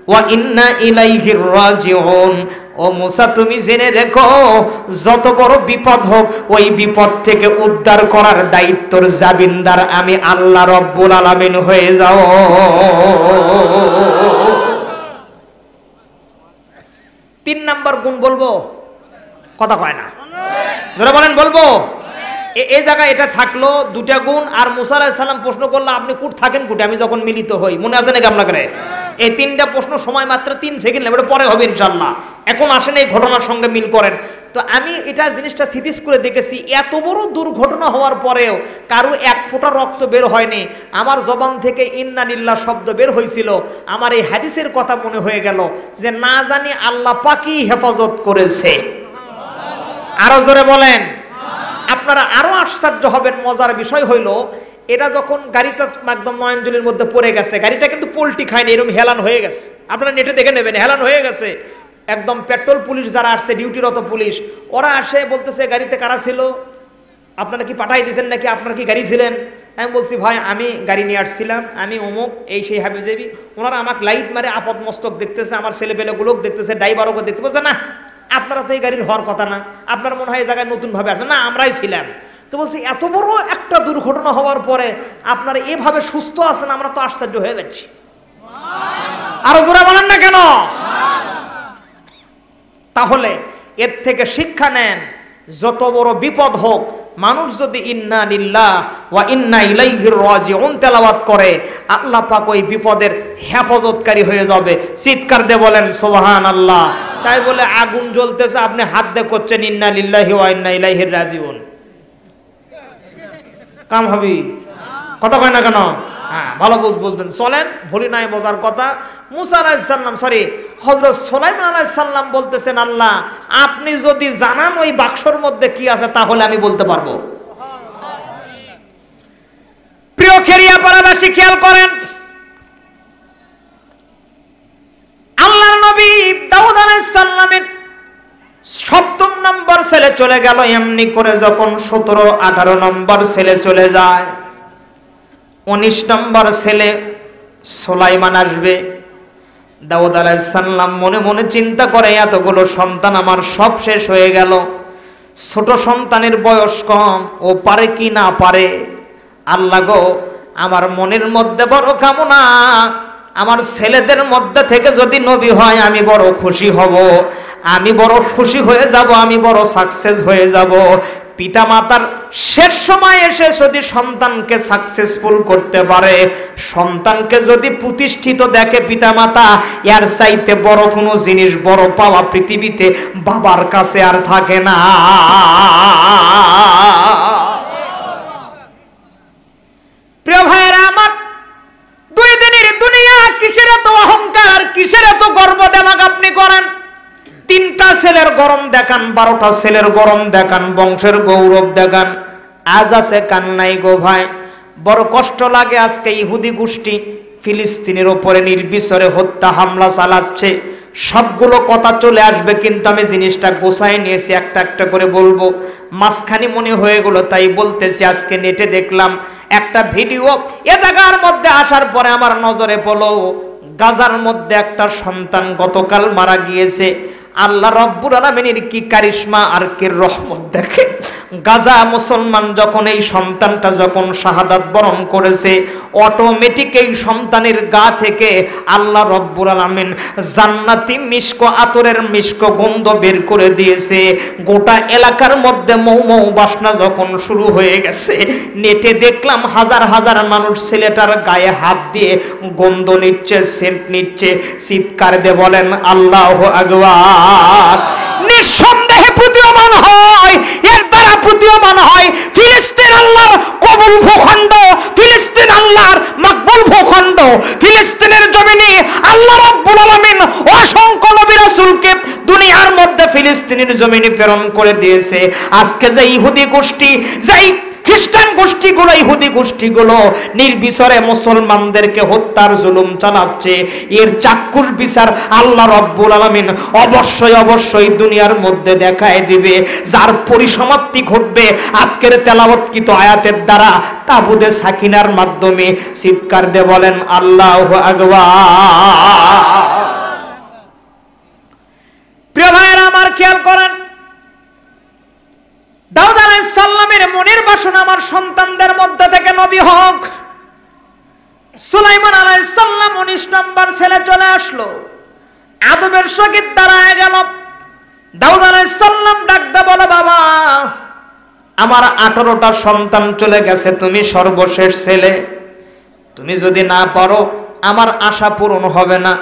ওয়া ইন্না ইলাইহি রাজিউন, ও মুসা তুমি জেনে রেখো যত বড় বিপদ হোক ওই বিপদ থেকে উদ্ধার করার দায়িত্বর জামিনদার আমি আল্লাহ রব্বুল আলামিন হয়ে যাও। 3 নাম্বার গুণ বলবো, কথা কয় না, যারা বলেন বলবো। এই জায়গায় এটা থাকলো 2টা গুণ। আর মুসা আলাইহিস সালাম প্রশ্ন করলো আপনি কুট থাকেন কুটে আমি যখন মিলিত হই, মনে আছে নাকি আপনাদের? এই 3টা প্রশ্ন সময় মাত্র 3 সেকেন্ড, এটা পরে হবে ইনশাআল্লাহ। এখন আসেন এই ঘটনার সঙ্গে মিল করেন। তো আমি এটা জিনিসটা স্থিতিশ করে দেখেছি, এত বড় দুর্ঘটনা হওয়ার পরেও কারো 1 ফোঁটা রক্ত বের হয়নি। আমার জবান থেকে ইন্না লিল্লাহ শব্দ বের হয়েছিল। আমার এই হাদিসের কথা মনে হয়ে গেল যে না জানি আল্লাহ পাকই হেফাজত করেছে। আরো জোরে বলেন। আপনারা আরো আশ্চর্য হবেন। মজার বিষয় হইল এটা যখন গাড়িটা একদম নয়নজলির মধ্যে পড়ে গেছে, গাড়িটা কিন্তু পোল্টি খায়নি, এরকম হেলান হয়ে গেছে। আপনারা নেটে দেখে নেবেন, হেলান হয়ে গেছে। একদম পেট্রোল পুলিশ যারা আসছে, ডিউটিরত পুলিশ, ওরা আসে বলতেছে গাড়িতে কারা ছিল, আপনারা কি পাঠাই দিয়েছেন নাকি, আপনারা কি গাড়ি ছিলেন? আমি বলছি ভাই আমি গাড়ি নিয়ে আসছিলাম, আমি অমুক এই সেই হাবিজাবি। ওনারা আমাকে লাইট মারে আপদ মস্তক দেখতেছে, আমার ছেলেপেলেগুলোকে দেখতেছে, ড্রাইভারকে দেখতে বলছে না আপনারা তো এই গাড়ির হওয়ার কথা না, আপনার মনে হয় এই জায়গায় নতুনভাবে আসবে না, আমরাই ছিলাম। তো বলছি এত বড় একটা দুর্ঘটনা হওয়ার পরে আপনারা এভাবে সুস্থ আছেন, আমরা তো আশ্চর্য হয়ে যাচ্ছি। আরো জোরে বলেন না কেন? তাহলে এর থেকে শিক্ষা নেন, যত বড় বিপদ হোক মানুষ যদি ইন্না লিল্লাহ ওয়া ইন্না ইলাইহি রাজিউন তেলাওয়াত করে, আল্লাহ পাক ওই বিপদের হেফাজতকারী হয়ে যাবে। চিৎকার দিয়ে বলেন সুবহানাল্লাহ। তাই বলে আগুন জ্বলতেছে আপনি হাত দিয়ে করছেন ইন্না লিল্লাহি ওয়া ইন্না ইলাইহি রাজিউন, কাম হবে? কথা কয় না কেন? হ্যাঁ ভালো বুঝবেন। চলেন ভুলি নাই বোঝার কথা। মুসা আলাইহিস সালাম হযরত সুলাইমান আলাইহিস সালাম বলতেছেন আল্লাহ আপনি যদি জানান ওই বাক্সর মধ্যে কি আছে তাহলে আমি বলতে পারবো। প্রিয় খেরিয়া পাড়াবাসী খেয়াল করেন, আল্লাহর নবী দাউদ আলাইহিস সালামের 7ম নম্বর ছেলে চলে গেল। এমনি করে যখন 17-18 নম্বর ছেলে চলে যায়, 19 নম্বর ছেলে সুলাইমান আসবে। দাউদ আলাইহিস সালাম মনে মনে চিন্তা করে এতগুলো সন্তান আমার সব শেষ হয়ে গেল, ছোট সন্তানের বয়স কম, ও পারে কি না পারে। আল্লাহ গো আমার মনের মধ্যে বড় কামনা, আমার ছেলেদের মধ্যে থেকে যদি নবী হয় আমি বড় খুশি হব, আমি বড় খুশি হয়ে যাব, আমি বড় সাকসেস হয়ে যাব। পিতা মাতার শেষ সময় এসে যদি সন্তানকে সাকসেসফুল করতে পারে, সন্তানকে যদি প্রতিষ্ঠিত দেখে পিতা মাতা, এর চাইতে বড় কোনো জিনিস, বড় পাওয়া পৃথিবীতে বাবার কাছে আর থাকে না। প্রিয় ভাইয়েরা আমার, 2 দিনের গরম দেখান, 12টা ছেলের গরম দেখান, বংশের গৌরব দেখান। আজ আছে কান্নাই গো ভাই। বড় কষ্ট লাগে আজকে ইহুদি গোষ্ঠী ফিলিস্তিনের ওপরে নির্বিচারে হত্যা হামলা চালাচ্ছে। সবগুলো কথা চলে আসবে, কিন্তু আমি জিনিসটা গোছায় নিয়েছি, একটা একটা করে বলবো। মাঝখানে মনে হয়ে গেল তাই বলতেছি। আজকে নেটে দেখলাম একটা ভিডিও, এ জায়গার মধ্যে আসার পরে আমার নজরে পড়লো গাজার মধ্যে একটা সন্তান গতকাল মারা গিয়েছে। আল্লাহ রব্বুল আলামিনের কি কারিশমা আর কি রহমত দেখে। গাজা মুসলমান যখন এই সন্তানটা যখন শাহাদাত বরণ করেছে, অটোমেটিক এই সন্তানের গা থেকে আল্লাহ রব্বুল আলামিন জান্নাতি মিস্ক আতরের মিস্ক গন্ধ বের করে দিয়েছে। গোটা এলাকার মধ্যে মৌ মৌ বাসনা যখন শুরু হয়ে গেছে, নেটে দেখলাম হাজার হাজার মানুষ ছেলেটার গায়ে হাত দিয়ে গন্ধ নিচ্ছে, সেন্ট নিচ্ছে, চিৎকার দিয়ে বলেন আল্লাহু আকবার। নিঃসন্দেহে প্রতীয়মান হয়, এর দ্বারা প্রতীয়মান হয় ফিলিস্তিন আল্লাহর কবুল ভূখণ্ড, ফিলিস্তিন আল্লাহর মকবুল ভূখণ্ড। ফিলিস্তিনের জমিনে আল্লাহ রাব্বুল আলামিন অসংখ্য নবী রাসূলকে দুনিয়ার মধ্যে ফিলিস্তিনের জমিনে প্রেরণ করে দিয়েছে। আজকে যে ইহুদি গোষ্ঠী, যেই খ্রিস্টান গোষ্ঠীগুলো, ইহুদি গোষ্ঠীগুলো নির্বিচারে মুসলমানদেরকে হত্যার জুলুম চালাচ্ছে, এর চাক্ষুষ বিচার আল্লাহ রব্বুল আলামিন অবশ্যই অবশ্যই দুনিয়ার মধ্যে দেখায় দিবে, যার পরিসমাপ্তি ঘটবে আজকের তেলাওয়াতকৃত আয়াতের দ্বারা, তাবুতে সাকিনার মাধ্যমে। চিৎকার দিয়ে বলেন আল্লাহু আকবার। প্রিয় ভাইয়েরা আমার, খেয়াল করেন, দাউদ আলাইহিস সালামের মনের বাসনা আমার সন্তানদের মধ্যে থেকে নবী হোক। সুলাইমান আলাইহিস সালাম 19 নম্বর ছেলে চলে আসলো, আদবের সহিত দাঁড়ায় গেল। দাউদ আলাইহিস সালাম ডাকতে বলে, বাবা আমার 18টা সন্তান চলে গেছে, তুমি সর্বশেষ ছেলে, তুমি যদি না পারো আমার আশা পূরণ হবে না।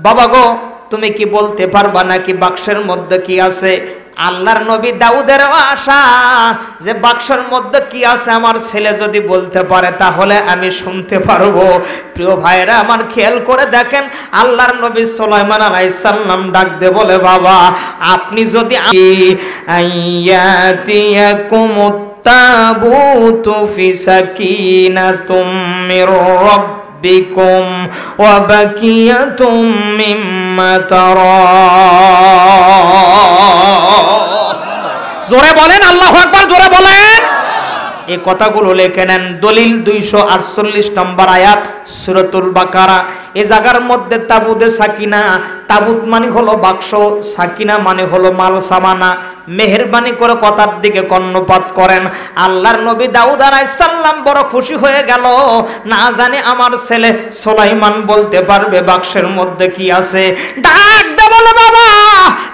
বাবা গো, তুমি কি বলতে পারবা নাকি বাক্সের মধ্যে কি আছে? আল্লাহর নবী দাউদের আশা যে বাক্সের মধ্যে কি আছে আমার ছেলে যদি বলতে পারে তাহলে আমি শুনতে পারবো। প্রিয় ভাইরা আমার, খেয়াল করে দেখেন, আল্লাহর নবী সুলাইমান আলাইহিস সালাম ডাক দে বলে, বাবা আপনি যদি আয়াতিয়াকুমুত তাবুতু ফি সাকিনাতুম মির রাব্বিকুম ওয়া বাকিয়াতুম মিম্মা তারা। জোরে বলেন আল্লাহু আকবার, জোরে বলেন। এই কথাগুলো লিখে নেন। দলিল 248 নম্বর আয়াত সূরাতুল বাকারা। এই জায়গার মধ্যে তাবুতে সাকিনা, তাবুত মানে হলো বাক্স, সাকিনা মানে হলো মাল সামানা। মেহেরবানি করে কথার দিকে কর্ণপাত করেন। আল্লাহর নবী দাউদ আলাইহিস সালাম বড় খুশি হয়ে গেল, না জানি আমার ছেলে সুলাইমান বলতে পারবে বাক্সের মধ্যে কি আছে। ডাক দে বলে, বাবা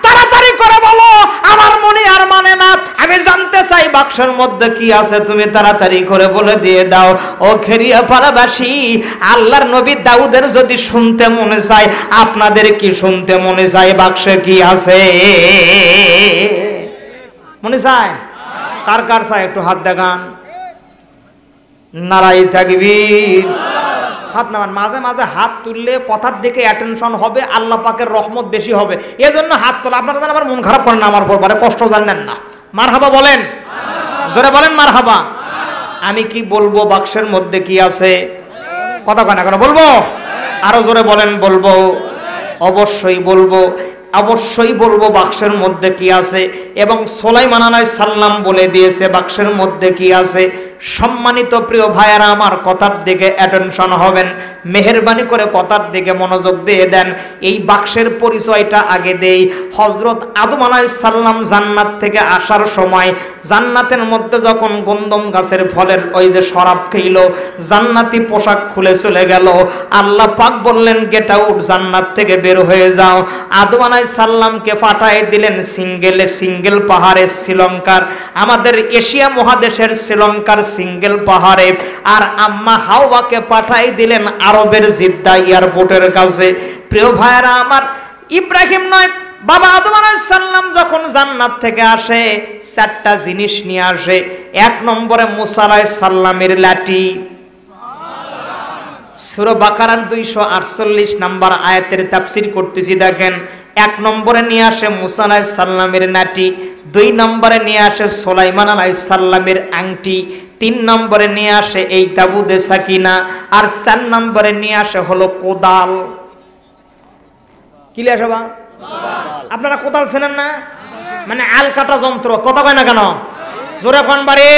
তাড়াতাড়ি করে বলো, আমার মনে আর মানে না, আমি জানতে চাই বাক্সের মধ্যে কি আছে, তুমি তাড়াতাড়ি করে বলে দিয়ে দাও। ও খেরিয়াপাড়াবাসী, আল্লাহর নবী দাউদের যদি শুনতে মনে চায়, আপনাদের কি শুনতে মনে চায় বাক্সে কি আছে? মনে চায়? কার কার চায় একটু হাত দেখান। নারায়ে তাকবীর। হাত নামান। মাঝে মাঝে হাত তুললে কথার দিকে অ্যাটেনশন হবে, আল্লাহ পাকের রহমত বেশি হবে, এজন্য হাত তোলা। আপনারা জানেন আমার মন খারাপ করেন না, আমার পরে কষ্ট জানেন না। মারহাবা বলেন, জোরে বলেন মারহাবা। আমি কি বলবো বাক্সের মধ্যে কি আছে? কথা কয় না কেন? বলবো? আরো জোরে বলেন। বলবো, অবশ্যই বলবো, অবশ্যই বলবো বাক্সের মধ্যে কি আছে। এবং সুলাইমান আলাইহিস সালাম বলে দিয়েছে বাক্সের মধ্যে কি আছে। সম্মানিত প্রিয় ভাইয়েরা আমার, কথার দিকে অ্যাটেনশন হবেন, মেহেরবানি করে কথার দিকে মনোযোগ দিয়ে দেন। এই বাক্সের পরিচয়টা আগে দেই। হযরত আদম আলাইহিস সালাম জান্নাত থেকে আসার সময় জান্নাতের মধ্যে যখন গন্ধম গাছের ফলের ওই যে শরাব খেইল, জান্নাতি পোশাক খুলে চলে গেল। আল্লাহ পাক বললেন, গেট আউট, জান্নাত থেকে বের হয়ে যাও। আদম আলাইহিস সালামকে পাঠিয়ে দিলেন সিঙ্গেল পাহাড়ে, শ্রীলঙ্কার, আমাদের এশিয়া মহাদেশের শ্রীলঙ্কার সিঙ্গেল পাহাড়ে। আর আম্মা হাওয়াকে পাঠাই দিলেন আরবের জিদ্দা এয়ারপোর্টের কাছে। প্রিয় ভাইয়েরা আমার, ইব্রাহিম নয়, বাবা আদম আলাইহিস সালাম যখন জান্নাত থেকে আসে 4টা জিনিস নিয়ে আসে। 1 নম্বরে মুসা আলাইহিস সালামের লাঠি। সূরা বাকারার 248 নম্বর আয়াতের তাফসীর করতেছি, দেখেন। এক নম্বরে নিয়ে আসে মুসা আলাইহিস সালামের নাটি, 2 নম্বরে নিয়ে আসে সুলাইমান আলাইহিস সালামের আংটি, 3 নম্বরে নিয়ে আসে এই তাবুতে সাকিনা, আর 4 নম্বরে নিয়ে আসে হলো কোদাল। কি লিয়ে আসে বা? আপনারা কোদাল চেনেন না? মানে আল কাটা যন্ত্র। কথা কয় না কেন? জোরে কোন বাড়ি?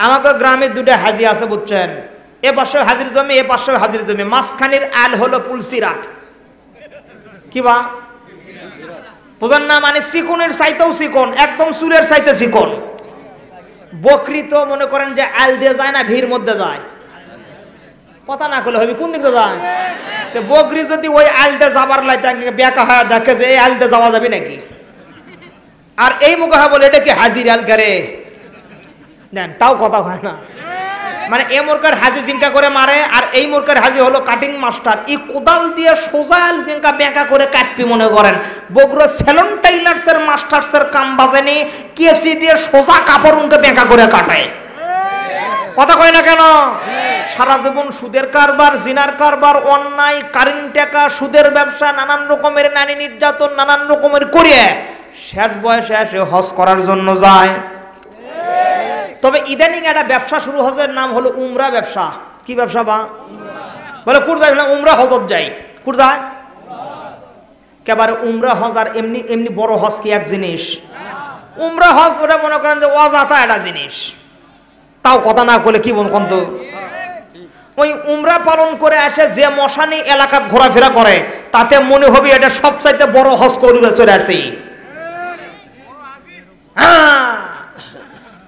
আমাকে গ্রামে 2টা হাজি আছে বুঝছেন, এ পাশে হাজির জমি, এ পাশে হাজির জমি, মাঝখানের আল হলো পুলসিরাত। কি বা বুঝেন না? মানে চিকনের চাইতেও চিকন, একদম চুলের চাইতে চিকন। বকরি তো মনে করেন যে আল দিয়ে যায় না, ভিড় মধ্যে যায়। কথা না করলে হবে কোন দিকে যায়? তো বকরি যদি ওই আলতে যাবার লাইতে বেকা হয়, দেখে যে এই আলতে যাওয়া যাবে নাকি, আর এই মুখে বলে এটা কি হাজির আল করে দেন, তাও কথা হয় না। মানে এ মোরকার হাজি জিঙ্কা করে মারে, আর এই মোরকার হাজি হলো কাটিং মাস্টার। এই কোদাল দিয়ে সোজা জিঙ্কা বেঁকা করে কাটপি মনে করেন। বগুড়া সেলন টাইলার্সের মাস্টার্সের কাম বাজেনি, কেসি দিয়ে সোজা কাপড় উনকে বেঁকা করে কাটায়। কথা কয় না কেন? সারা জীবন সুদের কারবার, জিনার কারবার, অন্যায়, কারেন্ট টাকা, সুদের ব্যবসা, নানান রকমের নারী নির্যাতন, নানান রকমের করিয়ে শেষ বয়সে এসে হজ করার জন্য যায়। তবে ইদানিং একটা ব্যবসা শুরু হচ্ছে, নাম হলো উমরা ব্যবসা। কি ব্যবসা বা? বলে কুট যায় না, উমরা হজত যাই। কুট যায় কেবারে উমরা হজ আর এমনি এমনি বড় হজ কি এক জিনিস? উমরা হজ ওটা মনে করেন যে অজাতা একটা জিনিস। তাও কথা না করলে কি বল কন্ত, ওই উমরা পালন করে আসে যে মশানি এলাকা ঘোরাফেরা করে, তাতে মনে হবে এটা সবচাইতে বড় হজ করে চলে আসছে।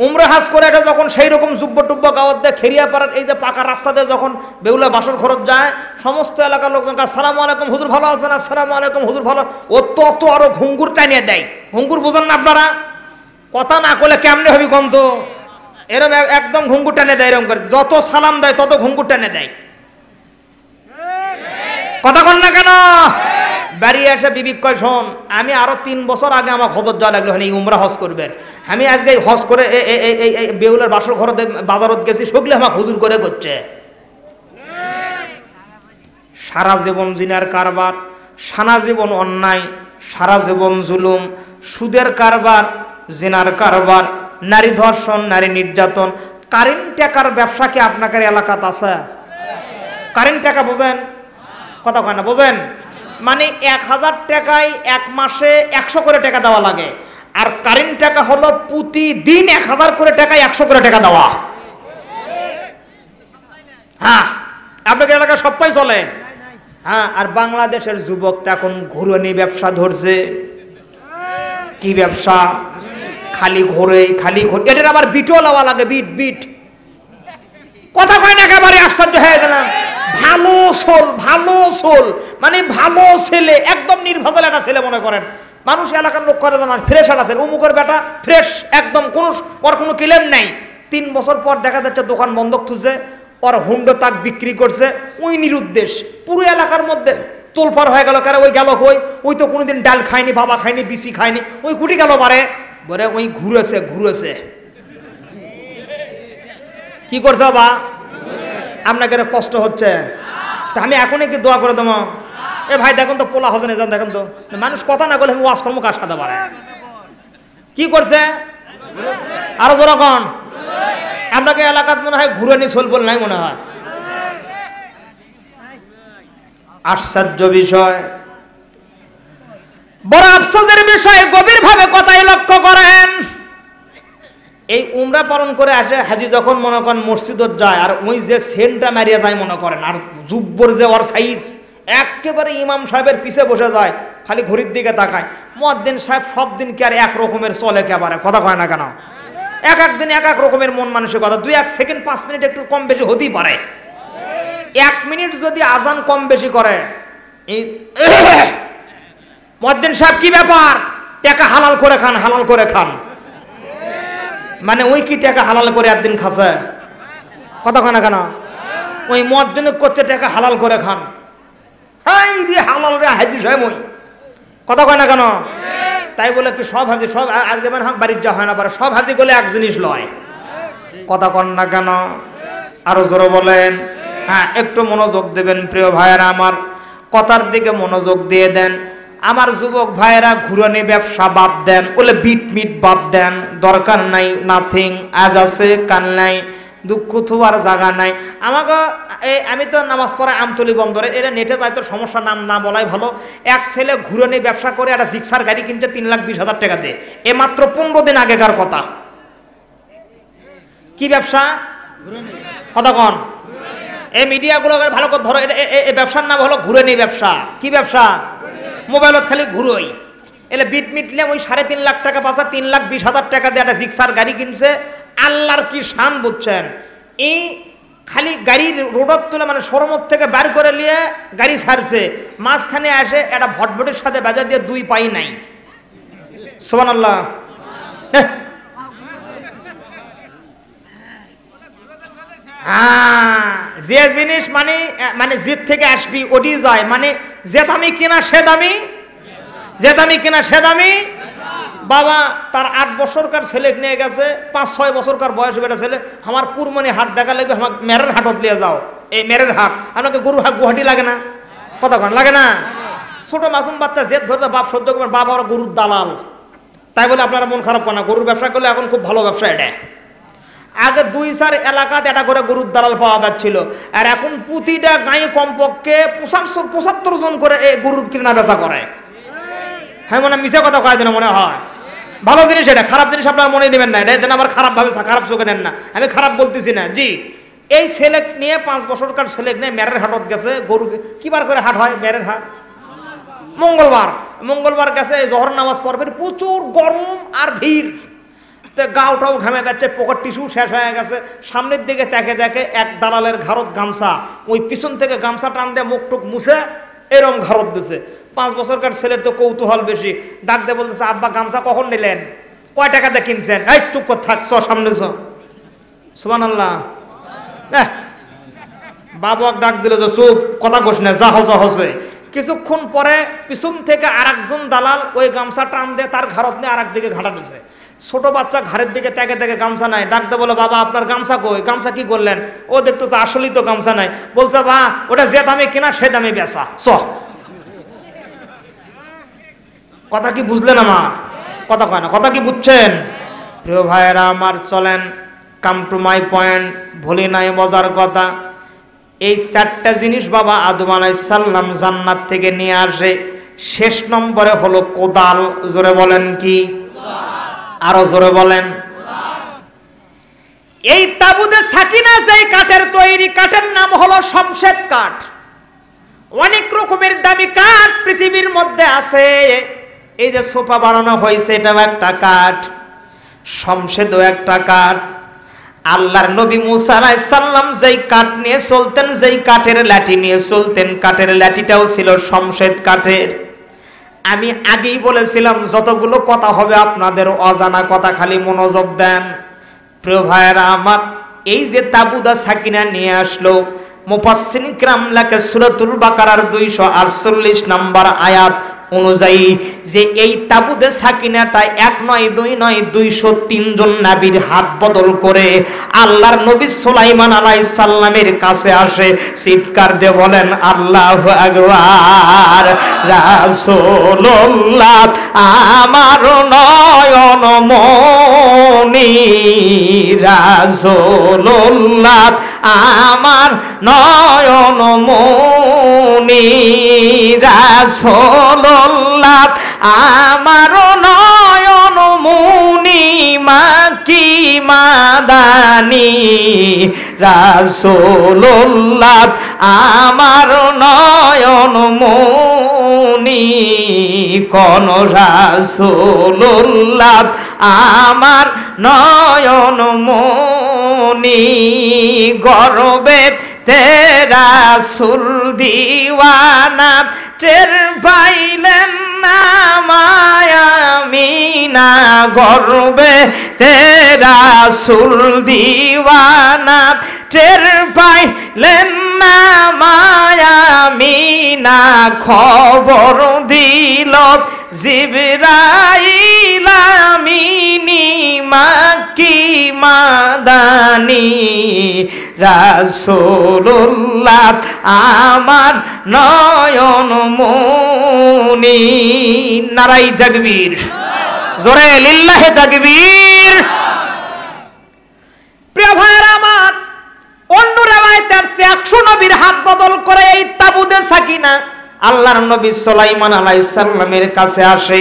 উমরা হাজ করে এটা যখন সেই রকম জুব্ব টুব্ব গাওয়াত দেয়, খেরিয়া পাড়ার এই যে পাকা রাস্তা দিয়ে যখন বেউলা বাসর খরচ যায়, সমস্ত এলাকার লোকজন আসসালামু আলাইকুম হুজুর ভালো আছেন, আসসালামু আলাইকুম হুজুর ভালো, ও তত আরো ঘুঙ্গুর টানিয়ে দেয়। ঘুঙ্গুর বোঝেন না আপনারা? কথা না করলে কেমনে হবি কন্ত, এরম একদম ঘুঙ্গুর টানে দেয়, এরকম করে যত সালাম দেয় তত ঘুঙ্গুর টানে দেয়। কথা কন না কেন? বাড়ি এসে বিবি কয়, শোন আমি আরো 3 বছর আগে আমার হজত যাওয়া লাগলো, এই উমরা হজ করবে, আমি আজকে হজ করে এই বেউলের বাসর ঘর বাজারত গেছি, সগলে আমাকে হুজুর করে করছে। সারা জীবন জিনার কারবার, সারা জীবন অন্যায়, সারা জীবন জুলুম, সুদের কারবার, জিনার কারবার, নারী ধর্ষণ, নারী নির্যাতন, কারেন্ট টাকার ব্যবসা কি আপনাদের এলাকাত আছে? কারেন্ট টাকা বোঝেন? কথা কয় না, বোঝেন? মানে 1000 টাকায় এক মাসে 100 করে টাকা দেওয়া লাগে, আর কারেন্ট টাকা হলো প্রতিদিন 1000 করে টাকায় 100 করে টাকা দেওয়া। হ্যাঁ, আপনাদের এলাকায় সপ্তাহে চলে। হ্যাঁ, আর বাংলাদেশের যুবকটা এখন ঘুরনি ব্যবসা ধরছে। কি ব্যবসা? খালি ঘোরে, খালি ঘোরে। এটার আবার বিটও লাওয়া লাগে, বিট বিট। কথা কয় না, একেবারে আশ্চর্য হয়ে গেলাম। ভালো সোল, ভালো সোল, মানে ভালো ছেলে, একদম নির্ভেজাল একটা ছেলে মনে করেন। মানুষ এলাকার লোক করে জানান ফ্রেশ একটা ছেলে, অমুকের বেটা ফ্রেশ, একদম কোনো ক্লেম নাই। 3 বছর পর দেখা যাচ্ছে দোকান বন্ধক থুছে, ওর হুন্ডো তাক বিক্রি করছে, ওই নিরুদ্দেশ পুরো এলাকার মধ্যে তোলপাড় হয়ে গেল। কারণ ওই গেল কই, ওই তো কোনোদিন ডাল খায়নি, বাবা খায়নি, বিসি খায়নি, ওই কুটি গেল পারে বলে ওই ঘুরেছে ঘুরেছে। কি করছে বাবা? আপনাকে কষ্ট হচ্ছে, তা আমি এখনই কি দোয়া করে দেবো? এ ভাই দেখুন তো পোলা হজনে যান, দেখেন তো মানুষ কথা না বলে আমি ওয়াজ কর্ম কাজ সাথে পারে। কি করছে? আরো জোরকম আপনাকে এলাকাত মনে হয় ঘুরে চল বল নাই মনে হয়। আশ্চর্য বিষয়, বড় আফসোসের বিষয়, গভীরভাবে কথাই লক্ষ্য করেন। এই উমরা পালন করে আসে হাজি যখন মনে করেন মসজিদত যায়, আর ওই যে সেন্টটা মারিয়া যায় মনে করেন, আর জুব্বর যে ওর সাইজ, একেবারে ইমাম সাহেবের পিছে বসে যায়, খালি ঘড়ির দিকে তাকায়। মুয়াজ্জিন সাহেব সব দিন কি আর এক রকমের চলে একেবারে? কথা কয় না কেন? এক দিন এক এক রকমের মন মানুষের কথা। 2-1 সেকেন্ড 5 মিনিট একটু কম বেশি হতেই পারে। 1 মিনিট যদি আজান কম বেশি করে, এই মুয়াজ্জিন সাহেব কি ব্যাপার? টাকা হালাল করে খান, হালাল করে খান। মানে ওই কি টাকা হালাল করে একদিন খাচ্ছে? কথা কয় না কেন? ওই মুয়াজ্জিন করছে টাকা হালাল করে খান। হাই রে হালাল রে হাজি সাহেব, ওই কথা কয় না কেন? তাই বলে কি সব হাজি সব আজ দেবেন হাঁক বাড়ির যা হয় না পারে, সব হাজি বলে এক জিনিস লয়। কথা কন না কেন? আরো জোরে বলেন। হ্যাঁ, একটু মনোযোগ দেবেন প্রিয় ভাইয়েরা আমার, কথার দিকে মনোযোগ দিয়ে দেন। আমার যুবক ভাইয়েরা ঘুরানি ব্যবসা বাদ দেন, বলে বিট মিট বাদ দেন, দরকার নাই, নাথিং, আজ আছে কাল নাই, দুঃখ থোয়ার জায়গা নাই। আমাকে আমি তো নামাজ পড়া আমতলি বন্দরে, এটা নেটে তাই তো সমস্যা, নাম না বলাই ভালো। এক ছেলে ঘুরানি ব্যবসা করে একটা জিক্সার গাড়ি কিনছে 3,20,000 টাকা দিয়ে, এ মাত্র 15 দিন আগেকার কথা। কি ব্যবসা? কথা কন, এই মিডিয়াগুলো ভালো করে ধরো, এই ব্যবসার নাম হলো ঘুরানি ব্যবসা। কি ব্যবসা? মোবাইলত খালি ঘুরোই। এলে বিট মিটলে ওই 3.5 লাখ টাকা পাশা 3,20,000 টাকা দিয়ে একটা জিক্সার গাড়ি কিনছে। আল্লাহর কি শান বুঝছেন, এই খালি গাড়ির রোডত তুলে মানে শোরুম থেকে বার করে নিয়ে গাড়ি ছাড়ছে, মাঝখানে আসে একটা ভটভটির সাথে বাজার দিয়ে 2 পাই নাই। সুবহানাল্লাহ। যে জিনিস মানে জিত থেকে আসবি ওডি যায়, মানে যে দামি কিনা সে দামি, যে দামি কিনা সে দামি। বাবা তার 8 বছরকার ছেলে নিয়ে গেছে, 5-6 বছরকার বয়স বেটা ছেলে, আমার কুরবানি হাট দেখা লাগবে, আমাকে মেরের হাটত নিয়ে যাও। এই মেরের হাট আপনাকে গরু হাট গুয়াহাটি লাগে না? কতক্ষণ লাগে না? ছোট মাসুম বাচ্চা জেদ ধরতে বাপ সহ্য করবেন, বাবা ওরা গরুর দালাল, তাই বলে আপনারা মন খারাপ করেন না। গরুর ব্যবসা করলে এখন খুব ভালো ব্যবসা এটা। আগে 2-4 এলাকাতে একটা করে গরুর দালাল পাওয়া যাচ্ছিল, আর এখন প্রতিটা গাঁয়ে কমপক্ষে 75 জন করে এই গরুর কেনা বেচা করে। হ্যাঁ মনে মিশে কথা কয় দিন মনে হয়। ভালো জিনিস এটা, খারাপ জিনিস আপনারা মনে নেবেন না, এটা আবার খারাপ ভাবে খারাপ চোখে নেন না, আমি খারাপ বলতেছি না। জি, এই ছেলে নিয়ে 5 বছরকার ছেলে নিয়ে মেরের হাটত গেছে। গরু কিবার করে হাট হয়? মেরের হাট মঙ্গলবার গেছে, এই জোহর নামাজ পড়বে, প্রচুর গরম আর ভিড়, গাওটাও ঘামে যাচ্ছে, পকেট টিস্যু শেষ হয়ে গেছে। সামনের দিকে দেখে এক দালালের ঘাড়ত গামছা, ওই পিছন থেকে গামছা টান দিয়ে মুখ টুক মুছে এরম ঘাড়ত দিছে। 5 বছরকার ছেলের তো কৌতূহল বেশি, ডাক দিয়ে বলতেছে, আব্বা গামছা কখন নিলেন? কয় টাকা দিয়ে কিনছেন? এই চুপ করে থাক, চ সামনে চ। সুবহানাল্লাহ। বাবুক ডাক দিল যে চুপ, কথা কোস না, যা হসে। কিছুক্ষণ পরে পিছন থেকে আরেকজন দালাল ওই গামছা টান দিয়ে তার ঘাড়ত নিয়ে আরেক দিকে ঘাটা দিছে। ছোট বাচ্চা ঘাড়ের দিকে দেখে গামছা নাই, ডাকতে বলে, বাবা আপনার গামছা কই? গামছা কি করলেন? ও দেখতেছে আসলেই তো গামছা নাই। বলছে, বা ওটা যে দামে কিনা সে দামে বেচা, চ। কথা কি বুঝলেন আমার? কথা কয় না, কথা কি বুঝছেন? প্রিয় ভাইয়েরা আমার, চলেন কাম টু মাই পয়েন্ট, ভুলি নাই মজার কথা। এই 4টা জিনিস বাবা আদম আলাইহিস সালাম জান্নাত থেকে নিয়ে আসে। শেষ নম্বরে হলো কোদাল। জোরে বলেন কি? আরো জোরে বলেন। এই তাবুতে সাকিনা যেই কাঠের তৈরি, কাঠের নাম হলো শমশেদ কাঠ। অনেক রকমের দামি কাঠ পৃথিবীর মধ্যে আছে। এই যে সোফা বানানো হয়েছে, এটাও একটা কাঠ, শমশেদও একটা কাঠ। আল্লাহর নবী মুসা আলাইহিস সালাম যেই কাঠ নিয়ে চলতেন, যেই কাঠের লাঠি নিয়ে চলতেন, কাঠের লাঠিটাও ছিল শমশেদ কাঠের। আমি আগেই বলেছিলাম যতগুলো কথা হবে আপনাদের অজানা কথা, খালি মনোযোগ দেন। প্রিয় ভাইয়েরা আমার, এই যে তাবুদা সাকিনা নিয়ে আসলো, মুফাসসিরিন কিরাম লেখে সূরাতুল বাকারার 248 নম্বর আয়াত অনুযায়ী যে এই তাবুদে সাকিনাটা 1 নয় 2 নয় 203 জন নবীর হাত বদল করে আল্লাহর নবী সুলাইমান আলাইহিস সালামের কাছে আসে। চিৎকার দিয়ে বলেন আল্লাহু আকবার। রাসূলুল্লাহ আমার নয়ন মনি, রাসূলুল্লাহ আমার নয়ন মনি, রাসূলুল্লাহ আমার নয়ন মনি, মাকি মাদানি, রাসূলুল্লাহ আমার নয়ন মনি, কোন রাসূলুল্লাহ আমার নয়ন মনি, গর্বে তেরা সুল দিওয়ানা, টের পাইলেন না মায়ামিনা, গর্বে তেরা সুল দিওয়ানা, টের পাইলেন না মায়ামিনা, খবর দিল জিবরাইল আমিনি, মাকি মাদানি, রাসূলুল্লাহ আমার নয়ন মনি। নারায়ে তাকবীর, জোরে লিল্লাহে তাকবীর। প্রিয় ভাইরা আমার, অন্য রওয়ায়াতে আছে 100 নবীর হাত বদল করে এই তাবুতে সাকিনা আল্লাহর নবী সুলাইমান আলাইহিস সালামের কাছে আসে।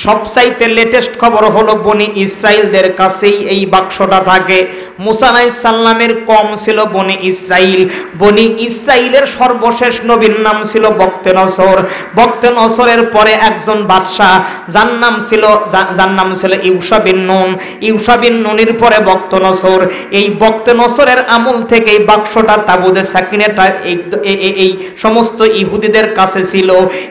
সবচাইতে লেটেস্ট খবর হলো বনি ইসরাইলদের কাছেই এই বাক্সটা থাকে। মুসা আলাইহিস সালামের কম ছিল বনি ইসরাইল। বনি ইসরাইলের সর্বশেষ নবীর নাম ছিল বক্তেনসর। বক্তেনসরের পরে একজন বাদশা যার নাম ছিল ইউশা বিন নুন। ইউশা বিন নুনের পরে বক্তেনসর। এই বক্তেনসরের আমল থেকে এই বাক্সটা তাবুতে সাকিনাটা এই সমস্ত ইহুদিদের কাছে ছিল।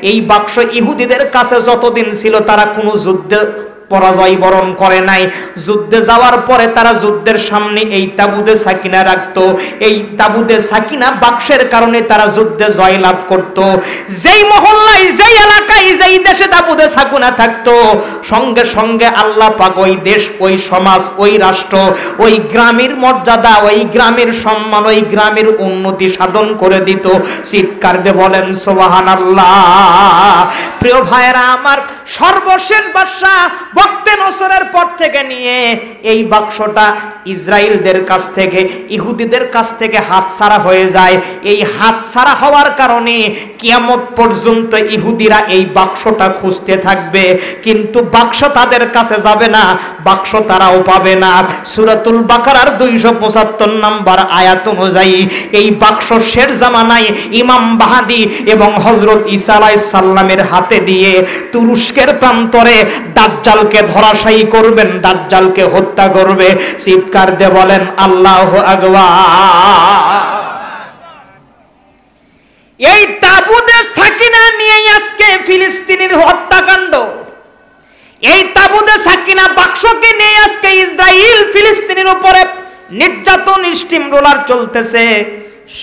এই বাক্স ইহুদিদের কাছে যতদিন ছিল তারা কোনো যুদ্ধে পরাজয় বরণ করে নাই। যুদ্ধে যাওয়ার পরে তারা যুদ্ধের সামনে এই তাবুতে সাকিনা রাখতো। এই তাবুতে সাকিনা বাক্সের কারণে তারা যুদ্ধে জয়লাভ করত। যেই মহল্লায়, যেই এলাকায়, যেই দেশে তাবুতে সাকিনা থাকতো, সঙ্গে সঙ্গে আল্লাহ পাক ওই দেশ, ওই সমাজ, ওই রাষ্ট্র, ওই গ্রামের মর্যাদা, ওই গ্রামের সম্মান, ওই গ্রামের উন্নতি সাধন করে দিত। চিৎকার দিয়ে বলেন সুবহানাল্লাহ। প্রিয় ভাইরা আমার, সর্বশেষ বাদশা বক্তেনসরের পর থেকে নিয়ে এই বাক্সটা ইসরায়েলদের কাছ থেকে, ইহুদিদের কাছ থেকে হাতছাড়া হয়ে যায়। এই হাতছাড়া হওয়ার কারণে কিয়ামত পর্যন্ত ইহুদিরা এই বাক্সটা খুঁজতে থাকবে, কিন্তু বাক্স তাদের কাছে যাবে না, বাক্স তারাও পাবে না। সূরাতুল বাকারার 275 নম্বর আয়াত অনুযায়ী এই বাক্স শের জামানায় ইমাম বাহাদি এবং হযরত ঈসা আলাইহিস সালামের হাতে দিয়ে তুরস্কের প্রান্তরে দাজ্জালকে ধরাশায়ী করবেন, দাজ্জালকে হত্যা করবে। চিৎকার দিয়ে বলেন আল্লাহু আকবার। এই তাবুতে সাকিনা নিয়ে আজকে ফিলিস্তিনের হত্যাকাণ্ড, এই তাবুতে সাকিনা বাক্সকে নিয়ে আজকে ইসরাইল ফিলিস্তিনের উপরে নির্যাতন, স্টিম রোলার চলতেছে।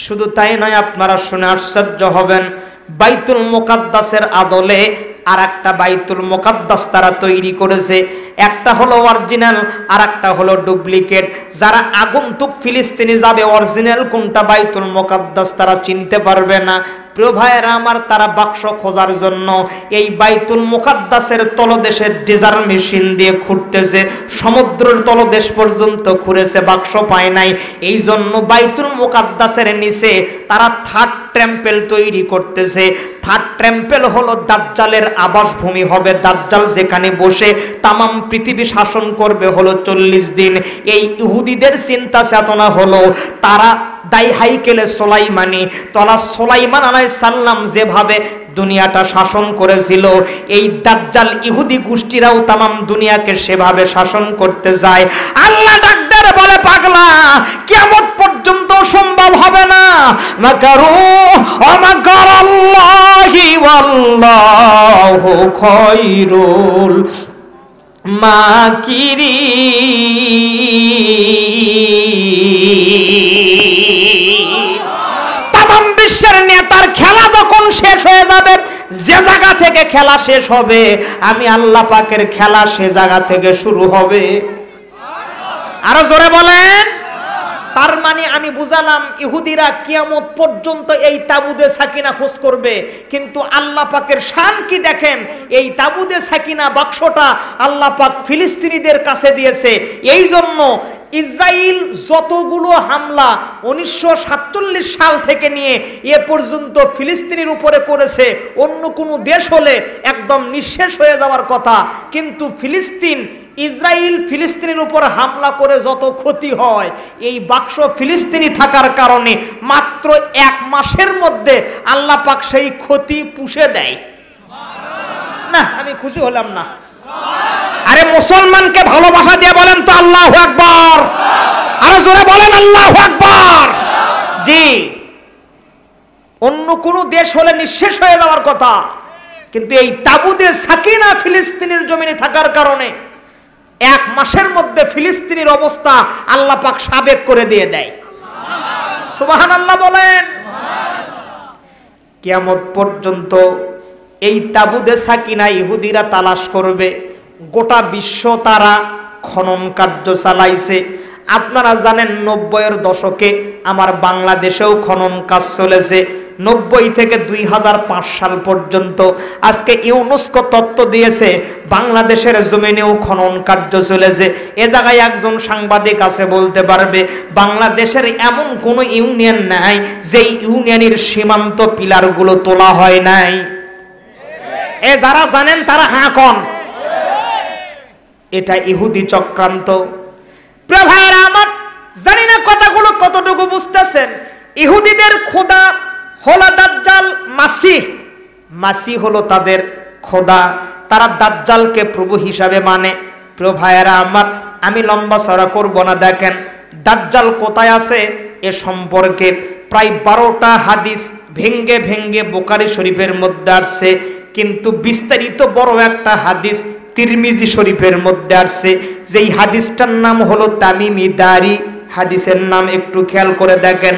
শুধু তাই নয়, আপনারা শুনে আশ্চর্য হবেন, বাইতুল মুকাদ্দাসের আদলে আর একটা বাইতুল মুকাদ্দাস তারা তৈরি করেছে। একটা হলো অরিজিনাল, আর একটা হলো ডুপ্লিকেট। যারা আগন্তুক ফিলিস্তিনি যাবে, অরিজিনাল কোনটা বাইতুল মুকাদ্দাস তারা চিনতে পারবে না। প্রিয় ভাইয়েরা আমার, তারা বাক্স খোঁজার জন্য এই বাইতুল মুকাদ্দাসের তলদেশে ডেজার মেশিন দিয়ে খুঁড়তেছে, সমুদ্রের তলদেশ পর্যন্ত খুঁড়েছে, বাক্স পায় নাই। এই জন্য বাইতুল মুকাদ্দাসের নিচে তারা থার্ড টেম্পল তৈরি করতেছে। থার্ড টেম্পল হলো দাজ্জালের আবাসভূমি হবে। দাজ্জাল যেখানে বসে তামাম পৃথিবী শাসন করবে হলো 40 দিন। এই ইহুদিদের চিন্তা চেতনা হলো তারা দাইহাইকেলে সোলাইমানি, তলা সোলাইমান আলাইহিস সালাম যেভাবে দুনিয়াটা শাসন করেছিল, এই দাজ্জাল ইহুদি গোষ্ঠীরাও তামাম দুনিয়াকে সেভাবে শাসন করতে যায়। আল্লাহ ডাকদার বলে, পাগলা, কিয়ামত পর্যন্ত সম্ভব হবে না। মাকারু ওয়া মাকারাল্লাহি ওয়াল্লাহু খায়রুল মাকিরিন। তামাম বিশ্বের নেতার খেলা যখন শেষ হয়ে যাবে, যে জায়গা থেকে খেলা শেষ হবে, আমি আল্লাহ পাকের খেলা সে জায়গা থেকে শুরু হবে। আরো জোরে বলেন। তার মানে আমি বুঝালাম, ইহুদিরা কিয়ামত পর্যন্ত এই তাবুতে সাকিনা খোঁজ করবে, কিন্তু আল্লাহ পাকের শান কি দেখেন। এই তাবুতে সাকিনা বাক্সটা আল্লাহ পাক ফিলিস্তিনিদের কাছে দিয়েছে। এই জন্য ইসরায়েল যতগুলো হামলা 1947 সাল থেকে নিয়ে এ পর্যন্ত ফিলিস্তিনের উপরে করেছে, অন্য কোনো দেশ হলে একদম নিঃশেষ হয়ে যাওয়ার কথা। কিন্তু ইসরায়েল ফিলিস্তিনের উপর হামলা করে যত ক্ষতি হয়, এই বাক্স ফিলিস্তিনি থাকার কারণে মাত্র 1 মাসের মধ্যে আল্লাহ পাক সেই ক্ষতি পুষে দেয়। না, আমি খুশি হলাম না। আরে মুসলমানকে ভালোবাসা দিয়ে বলেন তো আল্লাহু আকবার। আরে জোরে বলেন আল্লাহু আকবার। জি, অন্য কোন দেশ হলে নিঃশেষ হয়ে যাওয়ার কথা, কিন্তু এই তাবুতে সাকিনা ফিলিস্তিনের জমিনে থাকার কারণে 1 মাসের মধ্যে ফিলিস্তিনের অবস্থা আল্লাহ পাক সাবেক করে দিয়ে দেয়। সুবহানাল্লাহ বলেন। কিয়ামত পর্যন্ত এই তাবুতে সাকিনা ইহুদিরা তালাশ করবে। গোটা বিশ্ব তারা খনন কার্য চালাইছে। আপনারা জানেন 90-এর দশকে আমার বাংলাদেশেও খনন কাজ চলেছে। 90 থেকে 2005 সাল পর্যন্ত। আজকে ইউনেস্কো তথ্য দিয়েছে বাংলাদেশের জমিনেও খনন কার্য চলেছে। এ জায়গায় একজন সাংবাদিক আছে বলতে পারবে বাংলাদেশের এমন কোনো ইউনিয়ন নাই যে ইউনিয়নের সীমান্ত পিলারগুলো তোলা হয় নাই। এ যারা জানেন তারা হ্যাঁ কন। এটা ইহুদি চক্রান্ত। প্রিয় ভাইরা আমার, জানি না কথাগুলো কতটুকু বুঝতেছেন। ইহুদিদের খোদা হলো দাজ্জাল, মাসিহ। মাসিহ হলো তাদের খোদা। তারা দাজ্জালকে প্রভু হিসাবে মানে। প্রিয় ভাইরা আমার, আমি লম্বা চড়া করব না। দেখেন দাজ্জাল কোথায় আছে এ সম্পর্কে প্রায় 12টা হাদিস ভেঙ্গে ভেঙ্গে বুখারী শরীফের মধ্যে আসছে, কিন্তু বিস্তারিত বড় একটা হাদিস তিরমিজি শরীফের মধ্যে আসছে। যেই হাদিসটার নাম হলো তামিমি দাড়ি। হাদিসের নাম একটু খেয়াল করে দেখেন।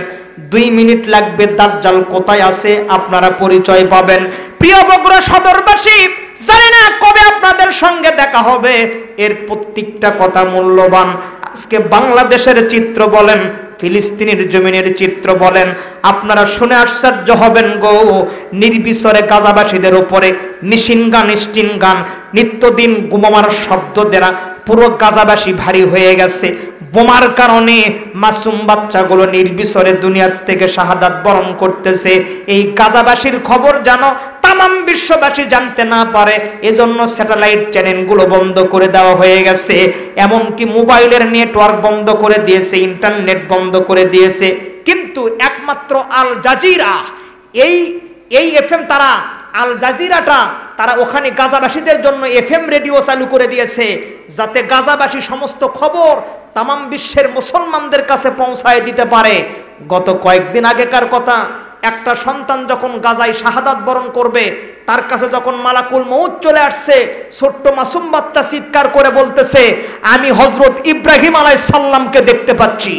2 মিনিট লাগবে, দাজ্জাল কোথায় আছে আপনারা পরিচয় পাবেন। প্রিয় বগুড়া সদরবাসী, জানি না কবে আপনাদের সঙ্গে দেখা হবে। এর প্রত্যেকটা কথা মূল্যবান। আজকে বাংলাদেশের চিত্র বলেন, ফিলিস্তিনের জমিনের চিত্র বলেন, আপনারা শুনে আশ্চর্য হবেন গো। নির্বিচারে গাজাবাসীদের উপরে মেশিন গান, স্টিন গান, নিত্যদিন বোমার শব্দ দ্বারা পুরো গাজাবাসী ভারী হয়ে গেছে। বোমার কারণে মাসুম বাচ্চাগুলো নির্বিচারে দুনিয়ার থেকে শাহাদাত বরণ করতেছে। এই গাজাবাসীর খবর যেন তামাম বিশ্ববাসী জানতে না পারে, এজন্য স্যাটেলাইট চ্যানেলগুলো বন্ধ করে দেওয়া হয়ে গেছে। এমনকি মোবাইলের নেটওয়ার্ক বন্ধ করে দিয়েছে, ইন্টারনেট বন্ধ করে দিয়েছে। কিন্তু একমাত্র আল জাজিরা, এই এফএম, তারা আল জাজিরাটা তারা ওখানে গাজাবাসীদের জন্য এফএম রেডিও চালু করে দিয়েছে, যাতে গাজাবাসী সমস্ত খবর তামাম বিশ্বের মুসলমানদের কাছে পৌঁছায় দিতে পারে। গত কয়েকদিন আগেকার কথা, একটা সন্তান যখন গাজায় শাহাদাত বরণ করবে, তার কাছে যখন মালাকুল মউত চলে আসছে, ছোট্ট মাসুম বাচ্চা চিৎকার করে বলতেছে, আমি হযরত ইব্রাহিম আলাইহিস সালামকে দেখতে পাচ্ছি।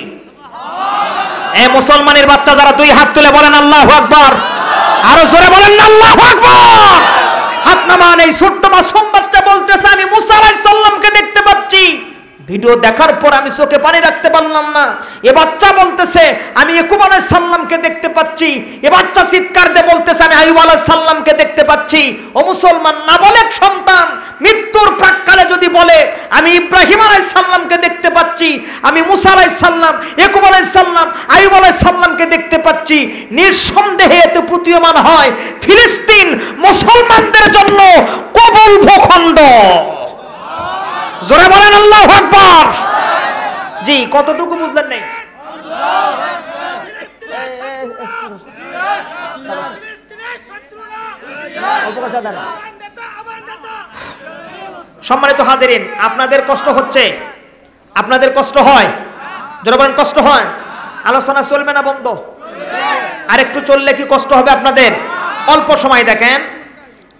এই মুসলমানের বাচ্চা যারা 2 হাত তুলে বলেন আল্লাহু আকবার, আরো জোরে বলেন আল্লাহু আকবার। হাত নামান। এই ছোট্ট মাসুম বাচ্চা বলতেছে আমি মুসা আলাইহিস সালামকে দেখতে পাচ্ছি। ভিডিও দেখার পর আমি চোখে পানি রাখতে পারলাম না। এ বাচ্চা বলতেছে আমি ইয়াকুব আলাইহিস সালামকে দেখতে পাচ্ছি। এ বাচ্চা চিৎকার দিয়ে বলতেছে আমি আইয়ুব আলাইহিস সালামকে দেখতে পাচ্ছি। ও মুসলমান, নাবালেগ সন্তান মৃত্যুর প্রাক্কালে যদি বলে আমি ইব্রাহিম আলাইহিস সালামকে দেখতে পাচ্ছি, আমি মুসা আলাইহিস সালাম, ইয়াকুব আলাইহিস সালাম, আইয়ুব আলাইহিস সালামকে দেখতে পাচ্ছি, নিঃসন্দেহে এতে প্রতীয়মান হয় ফিলিস্তিন মুসলমানদের জন্য কবুল ভূখণ্ড। জোরে বলেন আল্লাহু আকবার। জি, কতটুকু বুঝলেন নাই? সম্মানিত হাজিরিন, আপনাদের কষ্ট হচ্ছে? আপনাদের কষ্ট হয়? জোরে বলেন কষ্ট হয়? আলোচনা চলবে না বন্ধ? আর একটু চললে কি কষ্ট হবে আপনাদের? অল্প সময় দেখেন।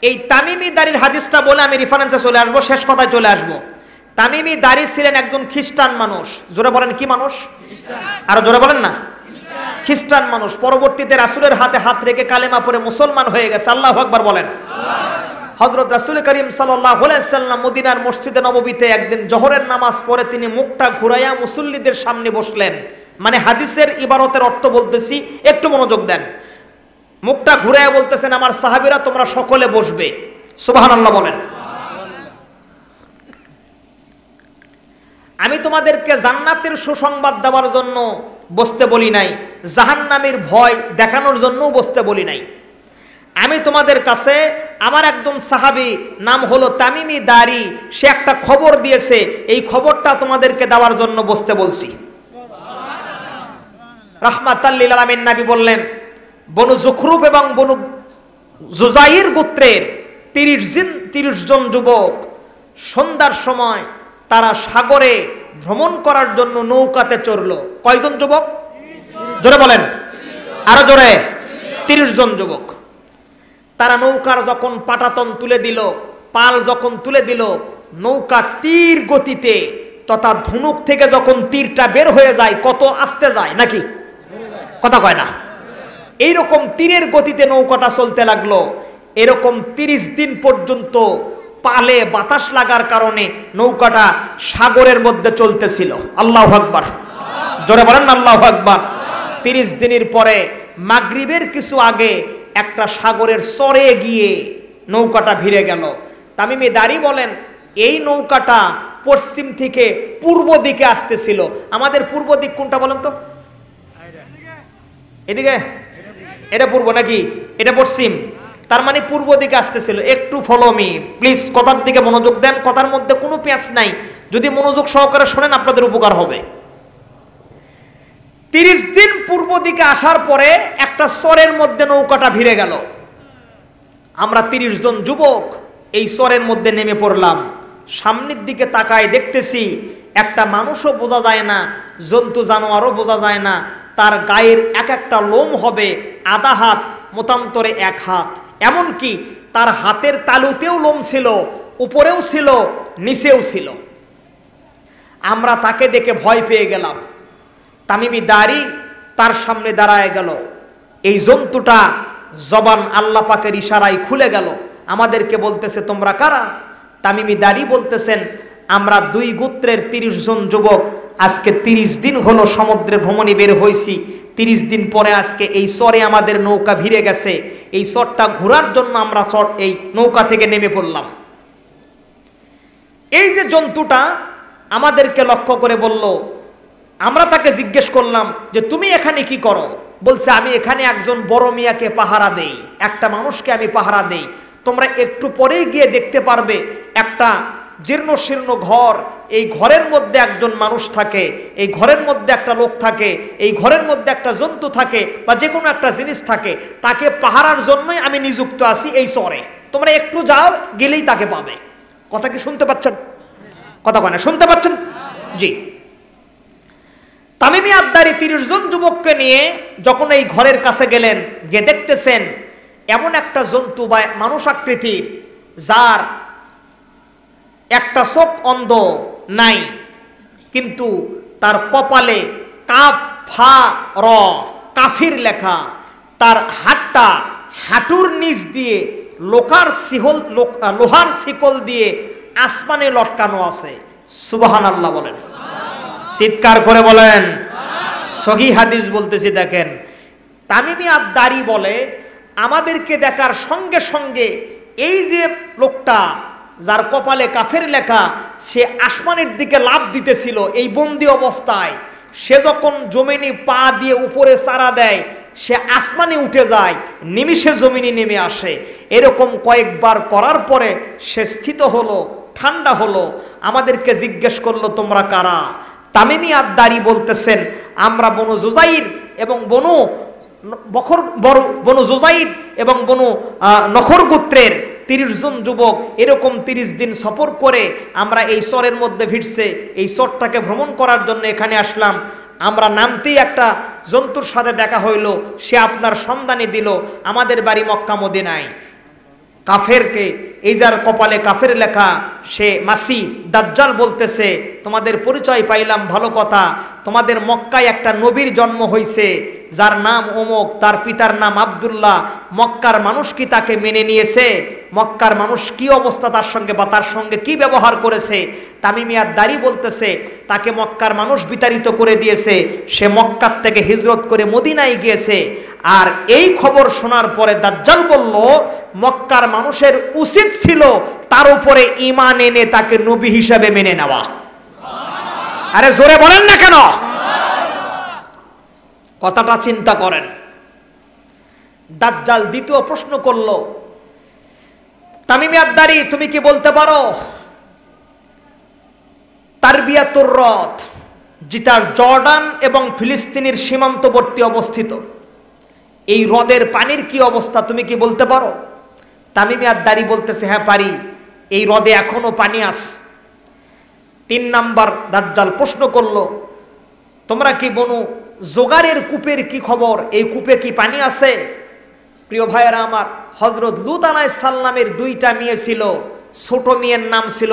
এই তামিমি দাড়ির হাদিসটা বলে আমি রেফারেন্সে চলে আসবো, শেষ কথায় চলে আসবো। তামিমি দাড়ি ছিলেন একজন খ্রিস্টান মানুষ। জোরে বলেন কি মানুষ? আরো জোরে বলেন না। খ্রিস্টান মানুষ। পরবর্তীতে রাসূলের হাতে হাত রেখে কালেমা পড়ে মুসলমান হয়ে গেছে। আল্লাহু আকবার বলেন। হযরত রাসূল করিম সাল্লাল্লাহু আলাইহি ওয়াসাল্লাম মদিনার মসজিদে নববীতে একদিন জোহরের নামাজ পড়ে তিনি মুখটা ঘুরাইয়া মুসল্লিদের সামনে বসলেন। মানে হাদিসের ইবারতের অর্থ বলতেছি, একটু মনোযোগ দেন। মুখটা ঘুরাইয়া বলতেছেন আমার সাহাবীরা তোমরা সকলে বসবে। সুবহানাল্লাহ বলেন। আমি তোমাদেরকে জান্নাতের সুসংবাদ দেওয়ার জন্য বসতে বলি নাই, জাহান্নামের ভয় দেখানোর জন্যও বসতে বলি নাই। আমি তোমাদের কাছে আমার একজন সাহাবী নাম হলো তামিমি দারি, সে একটা খবর দিয়েছে, এই খবরটা তোমাদেরকে দেওয়ার জন্য বসতে বলছি। রাহমাতাল লিল আলামিন নবী বললেন, বনু যুখরুব এবং বনু জুজাইর গোত্রের 30 জন যুবক সন্ধ্যার সময় তারা সাগরে ভ্রমণ করার জন্য নৌকাতে চড়লো। কয়জন যুবক? জোরে বলেন, আরো জোরে। 30 জন যুবক। তারা নৌকার যখন পাটাতন তুলে দিল, পাল যখন তুলে দিল, নৌকা তীর গতিতে তথা ধনুক থেকে যখন তীরটা বের হয়ে যায়, কত আস্তে যায় নাকি? কথা কয় না। এইরকম তীরের গতিতে নৌকাটা চলতে লাগলো। এরকম 30 দিন পর্যন্ত পালে বাতাস লাগার কারণে নৌকাটা সাগরের মধ্যে চলতেছিল। আল্লাহু আকবার, জোরে বলেন আল্লাহু আকবার। 30 দিনের পরে মাগরিবের কিছু আগে একটা সাগরের চরে গিয়ে নৌকাটা ভিড়ে গেল। তামিমি দারি বলেন এই নৌকাটা পশ্চিম থেকে পূর্ব দিকে আসতেছিল। আমাদের পূর্ব দিক কোনটা বলেন তো? এদিকে? এটা পূর্ব নাকি এটা পশ্চিম? তার মানে পূর্ব দিকে আসতেছিল। একটু ফলো মি প্লিজ, কথার দিকে মনোযোগ দেন, কথার মধ্যে কোনো প্যাঁচ নাই। যদি মনোযোগ সহকারে শোনেন আপনাদের উপকার হবে। 30 দিন পূর্ব দিকে আসার পরে একটা চরের মধ্যে নৌকাটা ভিড়ে গেল। আমরা 30 জন যুবক এই চরের মধ্যে নেমে পড়লাম। সামনের দিকে তাকায় দেখতেছি একটা মানুষও বোঝা যায় না, জন্তু জানোয়ারও বোঝা যায় না। তার গায়ের এক একটা লোম হবে আধা হাত, মতান্তরে 1 হাত। এমনকি তার হাতের তালুতেও লোম ছিল, উপরেও ছিল, নিচেও ছিল। আমরা তাকে দেখে ভয় পেয়ে গেলাম। তামিমি দারি তার সামনে দাঁড়ায় গেল। এই জন্তুটা জবান আল্লাহ পাকের ইশারায় খুলে গেল, আমাদেরকে বলতেছে তোমরা কারা? তামিমি দারি বলতেছেন আমরা 2 গোত্রের 30 জন যুবক। আজকে 30 দিন হলো সমুদ্রে ভ্রমণে বের হয়েছি। 30 দিন পরে আজকে এই চরে আমাদের নৌকা ভিড়ে গেছে। এই চরটা ঘোরার জন্য আমরা এই নৌকা থেকে নেমে পড়লাম। এই যে জন্তুটা আমাদেরকে লক্ষ্য করে বলল, আমরা তাকে জিজ্ঞেস করলাম যে তুমি এখানে কি করো? বলছে আমি এখানে একজন বড় মিয়াকে পাহারা দেই, একটা মানুষকে আমি পাহারা দেই। তোমরা একটু পরেই গিয়ে দেখতে পারবে একটা জীর্ণ শীর্ণ ঘর, এই ঘরের মধ্যে একজন মানুষ থাকে, এই ঘরের মধ্যে একটা লোক থাকে, এই ঘরের মধ্যে একটা জন্তু থাকে বা যে কোনো একটা জিনিস থাকে। তাকে পাহারার জন্যই আমি নিযুক্ত আছি এই চরে। তোমরা একটু যাও, গেলেই তাকে পাবে। কথা কি শুনতে পাচ্ছেন? কথা কয় না, শুনতে পাচ্ছেন? জি। তামিমি আদ্দারি 30 জন যুবককে নিয়ে যখন এই ঘরের কাছে গেলেন, গিয়ে দেখতেছেন এমন একটা জন্তু বা মানুষ আকৃতির, যার একটা চোখ অন্ধ নাই, কিন্তু তার কপালে কাফ ফা র কাফির লেখা। তার হাতটা হাঁটুর নিচ দিয়ে লোহার শিকল দিয়ে আসমানে লটকানো আছে। সুবহানাল্লাহ বলেন, চিৎকার করে বলেন। সহিহ হাদিস বলতেছি। দেখেন তামিমি আদ-দারি বলে আমাদেরকে দেখার সঙ্গে সঙ্গে এই যে লোকটা যার কপালে কাফের লেখা, সে আসমানের দিকে লাফ দিতেছিল এই বন্দি অবস্থায়। সে যখন জমিনে পা দিয়ে উপরে চারা দেয়, সে আসমানে উঠে যায়, নিমিষে জমিনে নেমে আসে। এরকম কয়েকবার করার পরে সে স্থিত হলো, ঠান্ডা হলো। আমাদেরকে জিজ্ঞেস করলো তোমরা কারা? তামিমি আদ-দারি বলতেছেন আমরা বনু জুজাইর এবং বনু জুজাইর এবং বনু নখর গোত্রের 30 জন যুবক। এরকম 30 দিন সফর করে আমরা এই চরের মধ্যে ভিড়ছে, এই চরটাকে ভ্রমণ করার জন্য এখানে আসলাম। আমরা নামতেই একটা জন্তুর সাথে দেখা হইল, সে আপনার সন্ধানে দিল আমাদের বাড়ি মক্কা মদিনায়। কাফেরকে, এই যার কপালে কাফের লেখা, সে মাসি দাজ্জাল বলতেছে তোমাদের পরিচয় পাইলাম, ভালো কথা। তোমাদের মক্কায় একটা নবীর জন্ম হয়েছে, যার নাম অমুক, তার পিতার নাম আব্দুল্লাহ। মক্কার মানুষ কি তাকে মেনে নিয়েছে? মক্কার মানুষ কি অবস্থা তার সঙ্গে বা তার সঙ্গে কি ব্যবহার করেছে? তামিমি আদ-দারি বলতেছে তাকে মক্কার মানুষ বিতাড়িত করে দিয়েছে, সে মক্কার থেকে হিজরত করে মদিনায় গিয়েছে। আর এই খবর শোনার পরে দাজ্জাল বলল মক্কার মানুষের উচিত ছিল তার উপরে ঈমান এনে তাকে নবী হিসাবে মেনে নেওয়া। আরে জোরে বলেন না কেন? কথাটা চিন্তা করেন। দাজ্জাল দ্বিতীয় প্রশ্ন করল, তামিমি আদ-দারি তুমি কি বলতে পারো তারবিয়াতুর হ্রদ, যেটা জর্ডান এবং ফিলিস্তিনের সীমান্তবর্তী অবস্থিত, এই হ্রদের পানির কি অবস্থা তুমি কি বলতে পারো? তামিমি আদ-দারি বলতেছে হ্যাঁ পারি, এই হ্রদে এখনো পানি আছে। 3 নাম্বার দাজ্জাল প্রশ্ন করল তোমরা কি বনু জোগারের কূপের কি খবর, এই কূপে কি পানি আছে? প্রিয় ভাইয়েরা আমার, হযরত লূত আলাইহিস সালামের 2টা মেয়ে ছিল। ছোট মেয়ের নাম ছিল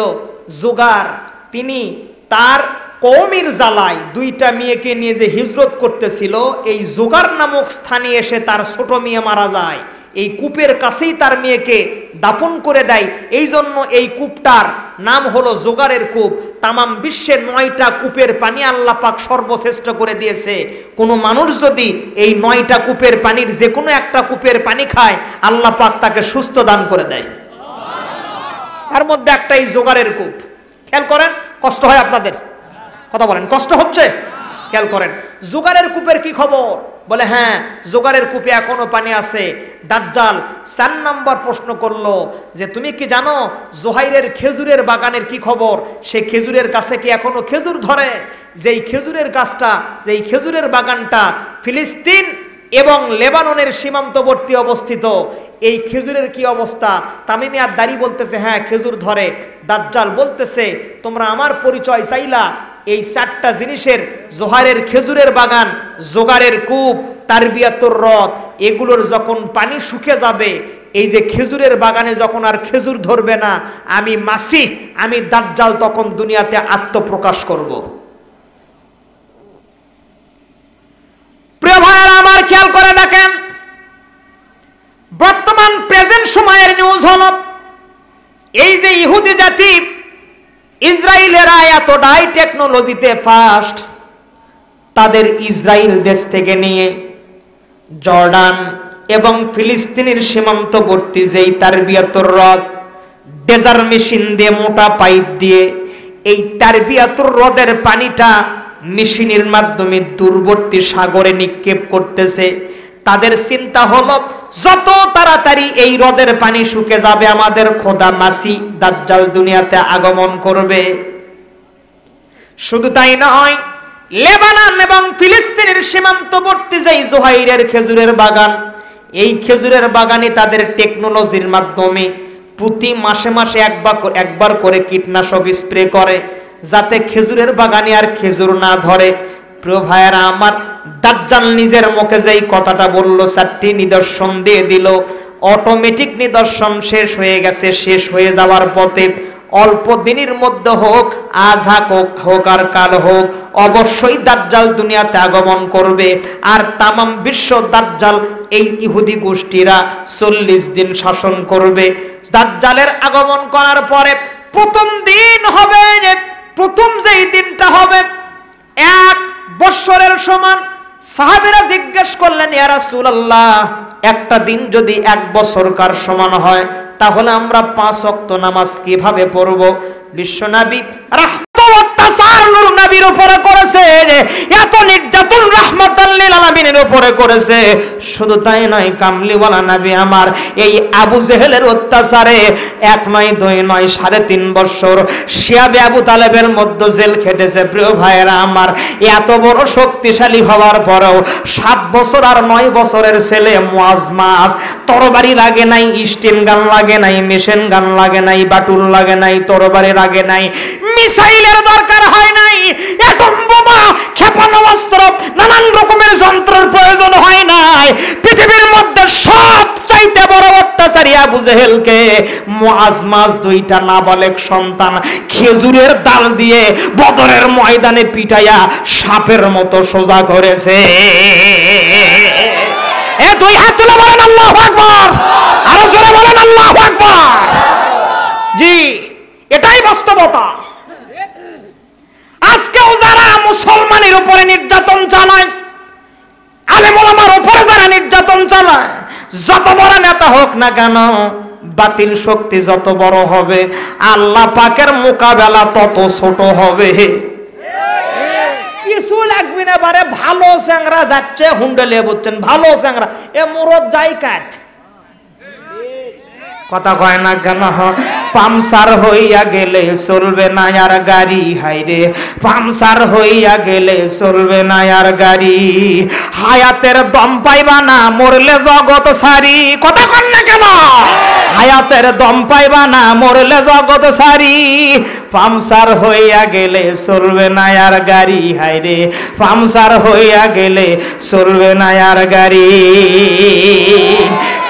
জোগার। তিনি তার কওমের জ্বালায় 2টা মেয়েকে নিয়ে যে হিজরত করতেছিল, এই জোগার নামক স্থানে এসে তার ছোট মেয়ে মারা যায়। এই কূপের কাছেই তার মেয়েকে দাফন করে দেয়। এই জন্য এই কূপটার নাম হলো জোগাড়ের কূপ। তামাম বিশ্বের 9টা কূপের পানি আল্লাহ পাক সর্বশ্রেষ্ঠ করে দিয়েছে। কোনো মানুষ যদি এই 9টা কূপের পানির যে কোনো একটা কূপের পানি খায়, আল্লাহ পাক তাকে সুস্থ দান করে দেয়। তার মধ্যে একটা এই জোগাড়ের কূপ। খেয়াল করেন, কষ্ট হয় আপনাদের? কথা বলেন, কষ্ট হচ্ছে? খেয়াল করেন, জোগাড়ের কূপের কি খবর? বলে হ্যাঁ, জোগাড়ের কূপে এখনো পানি আছে। দাজ্জাল 4 নম্বর প্রশ্ন করলো যে তুমি কি জানো জোহাইরের খেজুরের বাগানের কি খবর? সেই খেজুরের কাছে কি এখনো খেজুর ধরে? যেই খেজুরের গাছটা, যেই খেজুরের বাগানটা ফিলিস্তিন এবং লেবাননের সীমান্তবর্তী অবস্থিত, এই খেজুরের কি অবস্থা? তামিমি আদ-দারি বলতেছে হ্যাঁ খেজুর ধরে। দাজ্জাল বলতেছে তোমরা আমার পরিচয় চাইলা, এই 4টা জিনিসের, জোহারের খেজুরের বাগান, জোগাড়ের কূপ, তারবিয়াতুর রদ, এগুলোর যখন পানি শুকে যাবে, এই যে খেজুরের বাগানে যখন আর খেজুর ধরবে না, আমি মাসিহ, আমি দাজ্জাল তখন দুনিয়াতে আত্মপ্রকাশ করব। প্রিয় ভাইয়েরা আমার, খেয়াল করে দেখেন, বর্তমান প্রেজেন্ট সময়ের নিউজ হলো এই যে ইহুদি জাতি, ইসরায়েলেরা এতটাই টেকনোলজিতে ফাস্ট, তাদের ইসরায়েল দেশ থেকে নিয়ে জর্ডান এবং ফিলিস্তিনের সীমান্তবর্তী যেই তারবিয়াতুর রদ, ডেজার মেশিন দিয়ে, মোটা পাইপ দিয়ে এই তারবিয়াতুর হ্রদের পানিটা মেশিনের মাধ্যমে দূরবর্তী সাগরে নিক্ষেপ করতেছে। তাদের চিন্তা হলো যত তাড়াতাড়ি এই হ্রদের পানি শুকে যাবে, আমাদের খোদা মাসি দাজ্জাল দুনিয়াতে আগমন করবে। শুধু তাই নয়, লেবানন এবং ফিলিস্তিনের সীমান্তবর্তী যেই জোহাইরের খেজুরের বাগান, এই খেজুরের বাগানে তাদের টেকনোলজির মাধ্যমে প্রতি মাসে মাসে একবার করে কীটনাশক স্প্রে করে, যাতে খেজুরের বাগানে আর খেজুর না ধরে। প্রিয় ভাইয়েরা আমার, দাজ্জাল নিজের মুখে যেই কথাটা বলল, 4টি নিদর্শন দিয়ে দিল। অটোমেটিক নিদর্শন শেষ হয়ে গেছে। শেষ হয়ে যাওয়ার পথে, অল্প দিনের মধ্যে হোক, আজ হোক আর কাল হোক, অবশ্যই দাজ্জাল দুনিয়াতে আগমন করবে। আর তামাম বিশ্ব দাজ্জাল, এই ইহুদি গোষ্ঠীরা 40 দিন শাসন করবে। দাজ্জালের আগমন করার পরে প্রথম দিন হবে, প্রথম যেই দিনটা হবে 1 বৎসরের সমান। সাহাবীরা জিজ্ঞেস করলেন, ইয়া রাসূলুল্লাহ, একটা দিন যদি 1 বছরকার সমান হয়, তাহলে আমরা 5 ওয়াক্ত নামাজ কিভাবে পড়ব? বিশ্বনবী নবীর উপরে করেছে, এত নির্যাতন রাহমাতাল লিল আলামিনের উপরে করেছে। শুধু তাই নয়, কামলিওয়ালা নবী আমার এই আবু জেহেলের অত্যাচারে 1 নয় 2 নয় 3.5 বছর শিয়াবে আবু তালেবের মধ্যে জেল খেটেছে। প্রিয় ভাইয়েরা আমার, এত বড় শক্তিশালী হওয়ার পরেও 7 বছর আর 9 বছরের ছেলে মুআজমাস, তরবারি লাগে নাই, স্টিল গান লাগে নাই, মেশিন গান লাগে নাই, বাটুল লাগে নাই, তরবারি লাগে নাই, মিসাইলের দরকার হয় নাই, এটম বোমা, ক্ষেপণাস্ত্র, নানান রকমের যন্ত্রের প্রয়োজন হয় নাই। পৃথিবীর মধ্যে সবচাইতে বড় অত্যাচারী আবু জেহেলকে মুআজমাস 2টা নাবালেগ সন্তান খেজুরের ডাল দিয়ে বদরের ময়দানে পিটাইয়া সাপের মতো সোজা করেছে। এ 2 হাত তুলে বলেন আল্লাহু আকবার, আরো জোরে বলেন আল্লাহু আকবার। জি, এটাই বাস্তবতা। আজকেও যারা মুসলমানের উপরে নির্যাতন চালায়, আলেম ওলামার উপরে যারা নির্যাতন চালায়, যত বড় নেতা হোক না কেন, বাতিল শক্তি যত বড় হবে, আল্লাহ পাকের মোকাবেলা তত ছোট হবে। কিছু লাগবে না, বারে ভালো চ্যাংরা যাচ্ছে হুন্ডলে বলছেন, ভালো চ্যাংরা, এ মুরদ যাই কাট, কথা কয় না কেন? পামসার হইয়া গেলে চলবে না আর গাড়ি, হাইরে পামসার হইয়া গেলে চলবে না আর গাড়ি, হায়াতের দম পাইবা না মরলে জগৎ সারি, কথা কয় না কেন? হায়াতের দম পাইবা না মরলে জগৎ সারি, পামসার হইয়া গেলে চলবে না আর গাড়ি, হাইরে পামসার হইয়া গেলে চলবে না আর গাড়ি।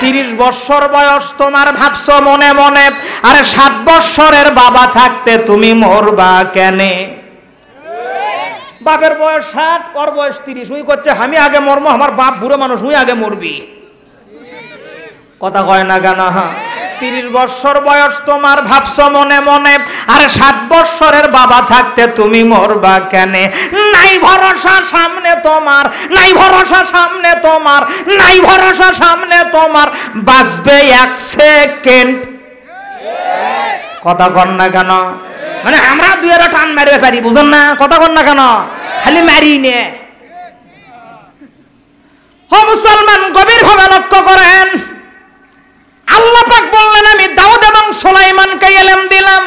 30 বছর বয়স তোমার, ভাবছো মনে মনে, আরে 7 বছরের বাবা থাকতে তুমি মরবা কেনে? বাপের বয়স 60, ওর বয়স 30, ওই করছে আমি আগে মরবো, আমার বাপ বুড়ো মানুষ, ওই আগে মরবি। কথা কয় না কেন? 30 বছর বয়স তোমার, ভাবছো মনে মনে আর 7 বছরের বাবা থাকতে তুমি মরবা কেন? নাই ভরসা সামনে তোমার, নাই ভরসা সামনে তোমার, নাই ভরসা সামনে তোমার, বাঁচবে 1 সেকেন্ড। কথা কন না কেন? মানে আমরা 2 টান মারবে পারি, বুঝুন না? কথা কন না কেন? খালি মারি নে। ও মুসলমান, গভীর ভাবে লক্ষ্য করেন, আল্লাহ পাক বললেন আমি দাউদ এবং সুলাইমানকে ইলম দিলাম।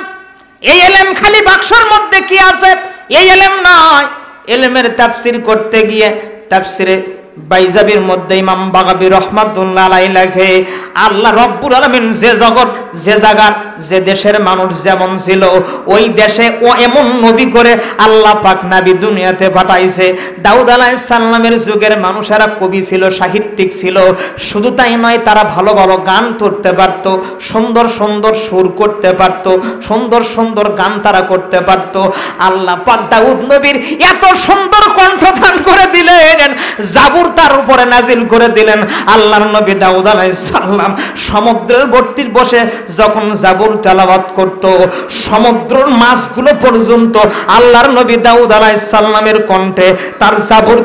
এই ইলম খালি বাক্সর মধ্যে কি আছে এই ইলম নয়। ইলমের তাফসীর করতে গিয়ে তাফসীরে বাইজাবির মধ্যে ইমাম বাগাবী রাহমাতুল্লাহ আলাইহি লেখে, আল্লাহ রব্বুল আলামিন যে জগৎ, যে জায়গার, যে দেশের মানুষ যেমন ছিল, ওই দেশে ও এমন নবী করে আল্লাহ পাক নবী দুনিয়াতে পাঠাইছে। দাউদ আলাইহিস সালামের যুগের মানুষেরা কবি ছিল, সাহিত্যিক ছিল। শুধু তাই নয়, তারা ভালো ভালো গান করতে পারত, সুন্দর সুন্দর সুর করতে পারত, সুন্দর সুন্দর গান তারা করতে পারত। আল্লাহ পাক দাউদ নবীর এত সুন্দর কণ্ঠ দান করে দিলেন, জাবুর তার উপরে নাজিল করে দিলেন। আল্লাহর নবী দাউদ আলাইহিস সালাম সমুদ্রের বর্তির বসে যখন জাবুর তেলাওয়াত করত, সমুদ্রের মাছগুলো পর্যন্ত আল্লাহর নবী দাউদ আলাইহিস সালামের কণ্ঠে তার জাবুর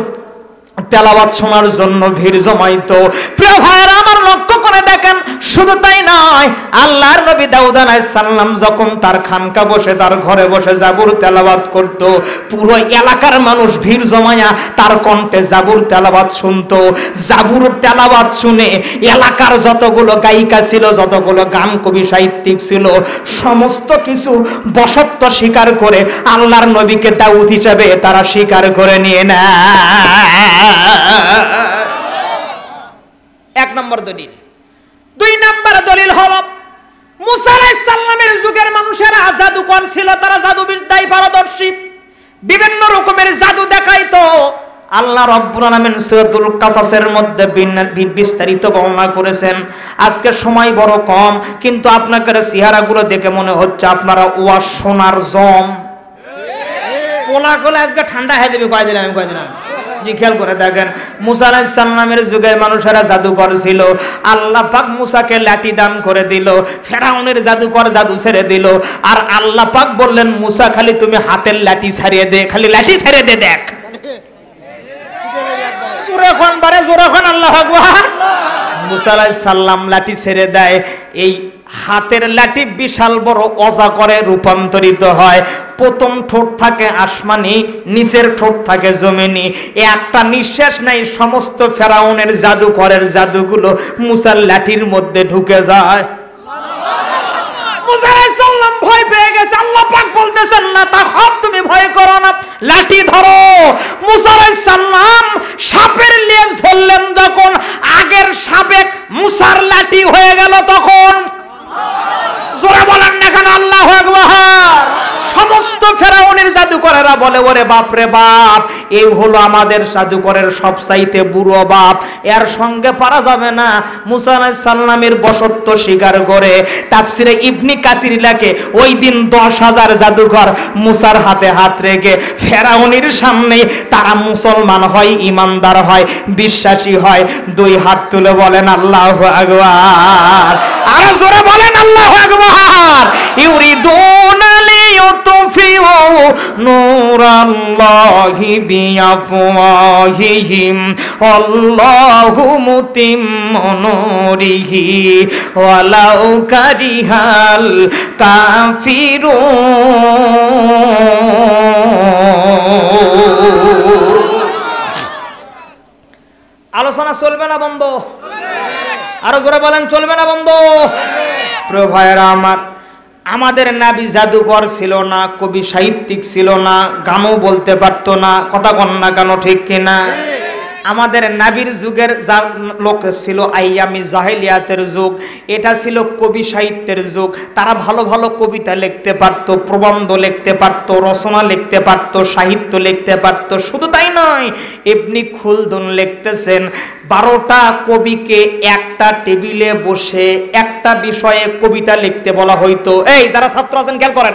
তেলাওয়াত শোনার জন্য ভিড় জমাইতো। প্রিয় ভাইরা আমার, লক্ষ্য করে দেখেন, শুধু তাই নয়, আল্লাহর নবী দাউদ আলাইহিস সালাম যখন তার খানকা বসে, তার ঘরে বসে জাবুর তেলাওয়াত করত, পুরো এলাকার মানুষ ভিড় জমায়া তার কণ্ঠে জাবুর তেলাওয়াত শুনতো। জাবুর তেলাওয়াত শুনে এলাকার যতগুলো গায়িকা ছিল, যতগুলো গান কবি সাহিত্যিক ছিল, সমস্ত কিছু বশত্ব স্বীকার করে আল্লাহর নবীকে দাউদ হিসাবে তারা স্বীকার করে নিয়ে নেয়। 1 নম্বর দলিল। 2 নম্বর দলিল হলো মুসা আলাইহিস সালামের যুগের মানুষেরা জাদুকর ছিল, তারা জাদুবিদ্যায় পারদর্শী, বিভিন্ন রকমের জাদু দেখাইতো। আল্লাহ রাব্বুল আলামিন সূরাতুল কাসাসের মধ্যে বিস্তারিত বর্ণনা করেছেন। আজকে সময় বড় কম, কিন্তু আপনাদের চেহারাগুলো দেখে মনে হচ্ছে আপনারা ওয়াজ শোনার জম। কোলা কোলা আজকে ঠান্ডা হয়ে যাবে, কয় দিলাম খেয়াল করে দেখেন, মুসা আলাইহিস সালামের যুগের মানুষেরা জাদুকর ছিল। আল্লাহ পাক মুসাকে লাঠি দান করে দিল, ফেরাউনের জাদুকর জাদু ছেড়ে দিল। আর আল্লাহ পাক বললেন, মুসা খালি তুমি হাতের লাঠি ছাড়িয়ে দে, খালি লাঠি ছেড়ে দে, দেখ। জোরে কোন বারে, জোরে কোন আল্লাহু আকবার। মুসা আলাইহিস সালাম লাঠি ছেড়ে দেয়, এই হাতের লাঠি বিশাল বড় অজাগরে রূপান্তরিত হয়। প্রথম ঠোঁট থাকে আসমানি, নিচের ঠোঁট থাকে জমিনি। একটা নিঃশ্বাস নাই, সমস্ত ফেরাউনের জাদুকরের জাদুগুলো মুসার লাঠির মধ্যে ঢুকে যায়। মুসা আলাইহিস সালাম ভয় পেয়ে গেছে। আল্লাহ পাক বলতেছেন, না তাখাফ, তুমি ভয় করো না, লাঠি ধরো। মুসা আলাইহিস সালাম সাপের লেজ ধরলেন, যখন আগের সাবেক মুসার লাঠি হয়ে গেল, তখন জোরে বলেন না কেন আল্লাহু আকবার। সমস্ত ফেরাউনের জাদুকরেরা বলে, ওরে বাপ রে বাপ, এই হলো আমাদের জাদুকরের সবচাইতে বুড়ো বাপ, এর সঙ্গে পারা যাবে না। মুসা আলাইহিস সালামের বশত্ব স্বীকার করে তাফসিরে ইবনে কাসির লেখে, ওই দিন 10,000 জাদুকর মুসার হাতে হাত রেখে ফেরাউনের সামনে তারা মুসলমান হয়, ইমানদার হয়, বিশ্বাসী হয়। 2 হাত তুলে বলেন আল্লাহু আকবার। আরো জোরে বলেন আল্লাহু আকবার। ইউরিদুনা লিয়ুতফিউ নূরাল্লাহি বিআফওয়াহিহিম আল্লাহু মুতিম্মু নূরিহি ওয়ালাউ কারিহাল কাফিরুন। আলোচনা চলবে না বন্ধ? আরো জোরে বলেন, চলবে না বন্ধ? প্রিয় ভাইয়েরা আমার, আমাদের নবী জাদুকর ছিল না, কবি সাহিত্যিক ছিল না, গানও বলতে পারতো না। কথা কন না কেন, ঠিক কিনা? আমাদের নবীর যুগের যা লোক ছিল আইয়ামি জাহেলিয়াতের যুগ, এটা ছিল কবি সাহিত্যের যুগ। তারা ভালো ভালো কবিতা লিখতে পারতো, প্রবন্ধ লিখতে পারতো, রচনা লিখতে পারতো, সাহিত্য লিখতে পারতো। শুধু তাই নয়, ইবনে খুলদুন লিখতেছেন, 12টা কবিকে একটা টেবিলে বসে একটা বিষয়ে কবিতা লিখতে বলা হইতো। এই যারা ছাত্র আছেন খেয়াল করেন,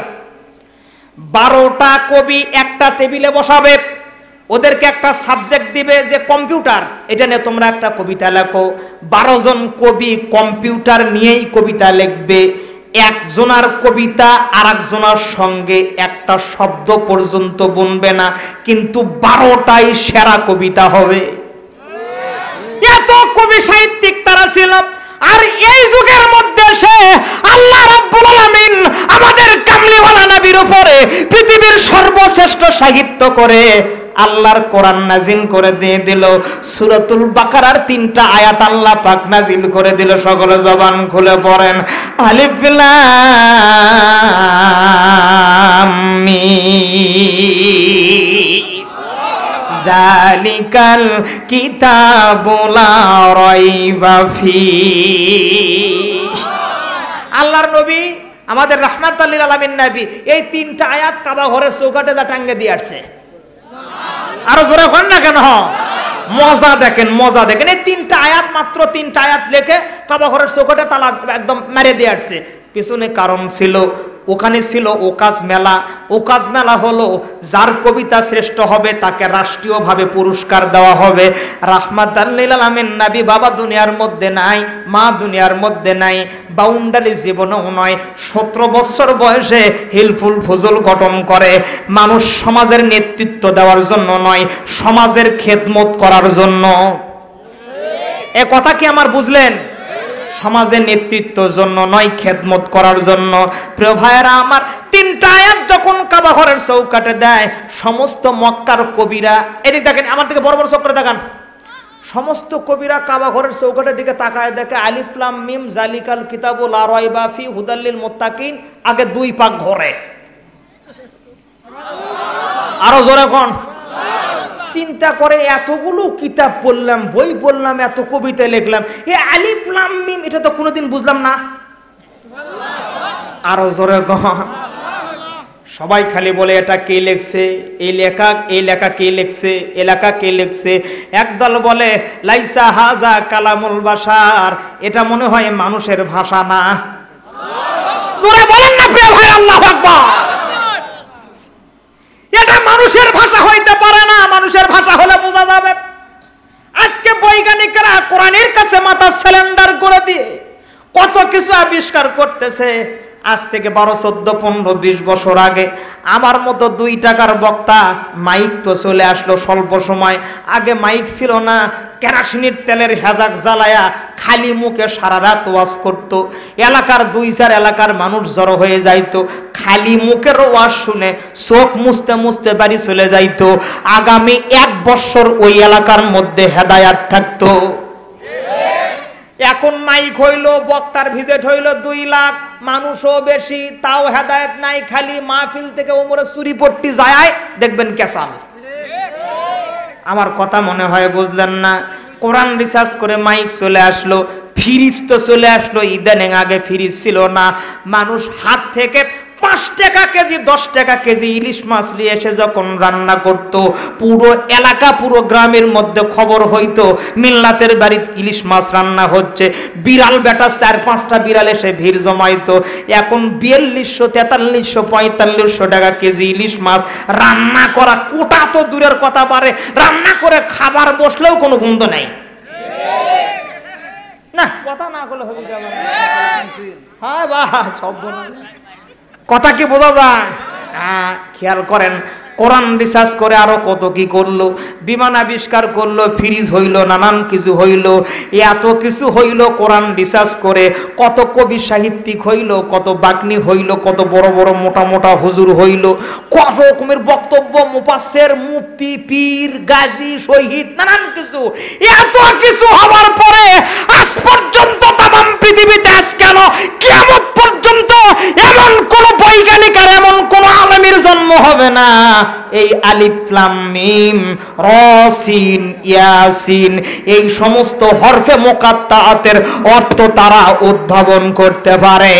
12টা কবি একটা টেবিলে বসাবে, ওদেরকে একটা সাবজেক্ট দিবে যে কম্পিউটার, এটা নিয়ে তোমরা একটা কবিতা লেখো। 12 জন কবি কম্পিউটার নিয়েই কবিতা লিখবে। একজনার কবিতা আর একজনার সঙ্গে একটা শব্দ পর্যন্ত বুনবে না, কিন্তু 12টাই সেরা কবিতা হবে। এত কবি সাহিত্যিক তারা ছিল। আর এই যুগের মধ্যে সে আল্লাহ রাব্বুল আলামিন আমাদের কামলিওয়ালা নবীর উপরে পৃথিবীর সর্বশ্রেষ্ঠ সাহিত্য করে আল্লাহর কোরআন নাজিল করে দিয়ে দিল। সূরাতুল বাকারার 3টা আয়াত আল্লাহ পাক নাজিল করে দিল। সকলে জবান খুলে পড়েন আলিফ লাম মিম যালিকাল কিতাবু লা রাইবা ফীহি। আল্লাহর নবী আমাদের রাহমাতুল লিল আলামিন নবী এই 3টা আয়াত কাবা ঘরের চৌকাঠে যা টাঙ্গে দিয়ে আসছে। আরো জোরে কোন না কেন? মজা দেখেন, মজা দেখেন। এই 3টা আয়াত, মাত্র 3টা আয়াত লেখে কাবা ঘরের চৌকাঠে তালা একদম মেরে দিয়ে আসছে। পিছনে কারণ ছিল, ওখানে ছিল ওকাজ মেলা। ওকাজ মেলা হলো যার কবিতা শ্রেষ্ঠ হবে তাকে রাষ্ট্রীয়ভাবে পুরস্কার দেওয়া হবে। রাহমাতাল লিল আলামিন নবী বাবা দুনিয়ার মধ্যে নাই, মা দুনিয়ার মধ্যে নাই, বাউন্ডারি জীবনেও নয়। 17 বছর বয়সে হিলফুল ফুজুল গঠন করে। মানুষ সমাজের নেতৃত্ব দেওয়ার জন্য নয়, সমাজের খেদমত করার জন্য। এ কথা কি আমার বুঝলেন? সমাজের নেতৃত্বের জন্য নয়, খেদমত করার জন্য। প্রিয় ভাইয়েরা আমার, 3টা আয়াত যখন কাবা ঘরের চৌকাঠে দেয়, সমস্ত মক্কার কবিরা, এদিকে দেখেন, আমার দিকে বড় বড় চোখ করে দেখান, সমস্ত কবিরা কাবা ঘরের চৌকাঠের দিকে তাকায় দেখে আলিফ লাম মিম যালিকাল কিতাবু লা রাইবা ফি হুদাল লিল মুত্তাকিন, আগে 2 পাক ঘরে। আরো জোরে কোন? চিন্তা করে এতগুলো কিতাব পড়লাম, বই পড়লাম, এত কবিতা লিখলাম, এ আলিফ লাম মিম এটা তো কোনোদিন বুঝলাম না। আরো জোরে কোন? সবাই খালি বলে এটা কে লিখছে, এই লেখা কে লিখছে, এলাকা কে লিখছে। একদল বলে লাইসা হাজা কালামুল বাশার, এটা মনে হয় মানুষের ভাষা না। জোরে বলেন না প্রিয় ভাই, আল্লাহু আকবার। এটা মানুষের ভাষা হইতে পারে না, মানুষের ভাষা হলে বোঝা যাবে। আজকে বৈজ্ঞানিকরা কোরআনের কাছে মাথা সিলিন্ডার করে দিয়ে কত কিছু আবিষ্কার করতেছে। আজ থেকে 12, 14, 15, 20 বছর আগে আমার মতো 2 টাকার বক্তা, মাইক তো চলে আসলো স্বল্প সময়। আগে মাইক ছিল না, কেরাসিনের তেলের হেজাক জ্বালায়া খালি মুখে সারা রাত ওয়াজ করতো। এলাকার 2-4 এলাকার মানুষ জড়ো হয়ে যাইতো, খালি মুখের ওয়াজ শুনে চোখ মুছতে মুছতে বাড়ি চলে যাইতো। আগামী 1 বছর ওই এলাকার মধ্যে হেদায়াত থাকতো। এখন মাইক হইল, বক্তার ভিজিট হইল 2 লাখ, মানুষও বেশি, তাও হেদায়েত নাই। খালি মাহফিল থেকে ওমরে চুরি পট্টি যায়, দেখবেন কেসাল। আমার কথা মনে হয় বুঝলেন না। কোরআন রিসার্চ করে মাইক চলে আসলো, ফ্রিজ তো চলে আসলো। ইদানিং আগে ফ্রিজ ছিল না। মানুষ হাত থেকে 5 টাকা কেজি, 10 টাকা কেজি ইলিশ মাছ নিয়ে এসে যখন রান্না করত, পুরো এলাকা, পুরো গ্রামের মধ্যে খবর হইতো মিল্লাতের বাড়িতে ইলিশ মাছ রান্না হচ্ছে। বিড়াল বেটা 4-5টা বিড়াল এসে ভিড় জমাইতো। এখন 4200, 4300, 4500 টাকা কেজি ইলিশ মাছ রান্না করা, কোটা তো দূরের কথা পারে, রান্না করে খাবার বসলেও কোনো গন্ধ নাই। না কথা না বলে হবে, হ্যাঁ বাহ, সব কথা কি বোঝা যায়? খেয়াল করেন, কোরআন রিসার্চ করে আরো কত কি করলো, বিমান আবিষ্কার করলো, ফ্রিজ হইল, নানান কিছু হইল, এত কিছু হইল কোরআন রিসার্চ করে। কত কবি সাহিত্যিক হইল, কত বাগ্নি হইল, কত বড় বড় মোটা মোটা হুজুর হইল, কত রকমের বক্তব্য, মুফাসসির, মুফতি, পীর, গাজী, শহীদ, নানান কিছু। এত কিছু হওয়ার পরে আজ পর্যন্ত তামাম পৃথিবীতে আজ কেন কিয়ামত পর্যন্ত এমন কোন বৈজ্ঞানিক আর এমন কোন আলেমের জন্ম হবে না এই আলিফ লাম মিম র সিন ইয়াসিন এই সমস্ত হরফে মুকাত্তাআতের অর্থ তারা উদ্ভাবন করতে পারে।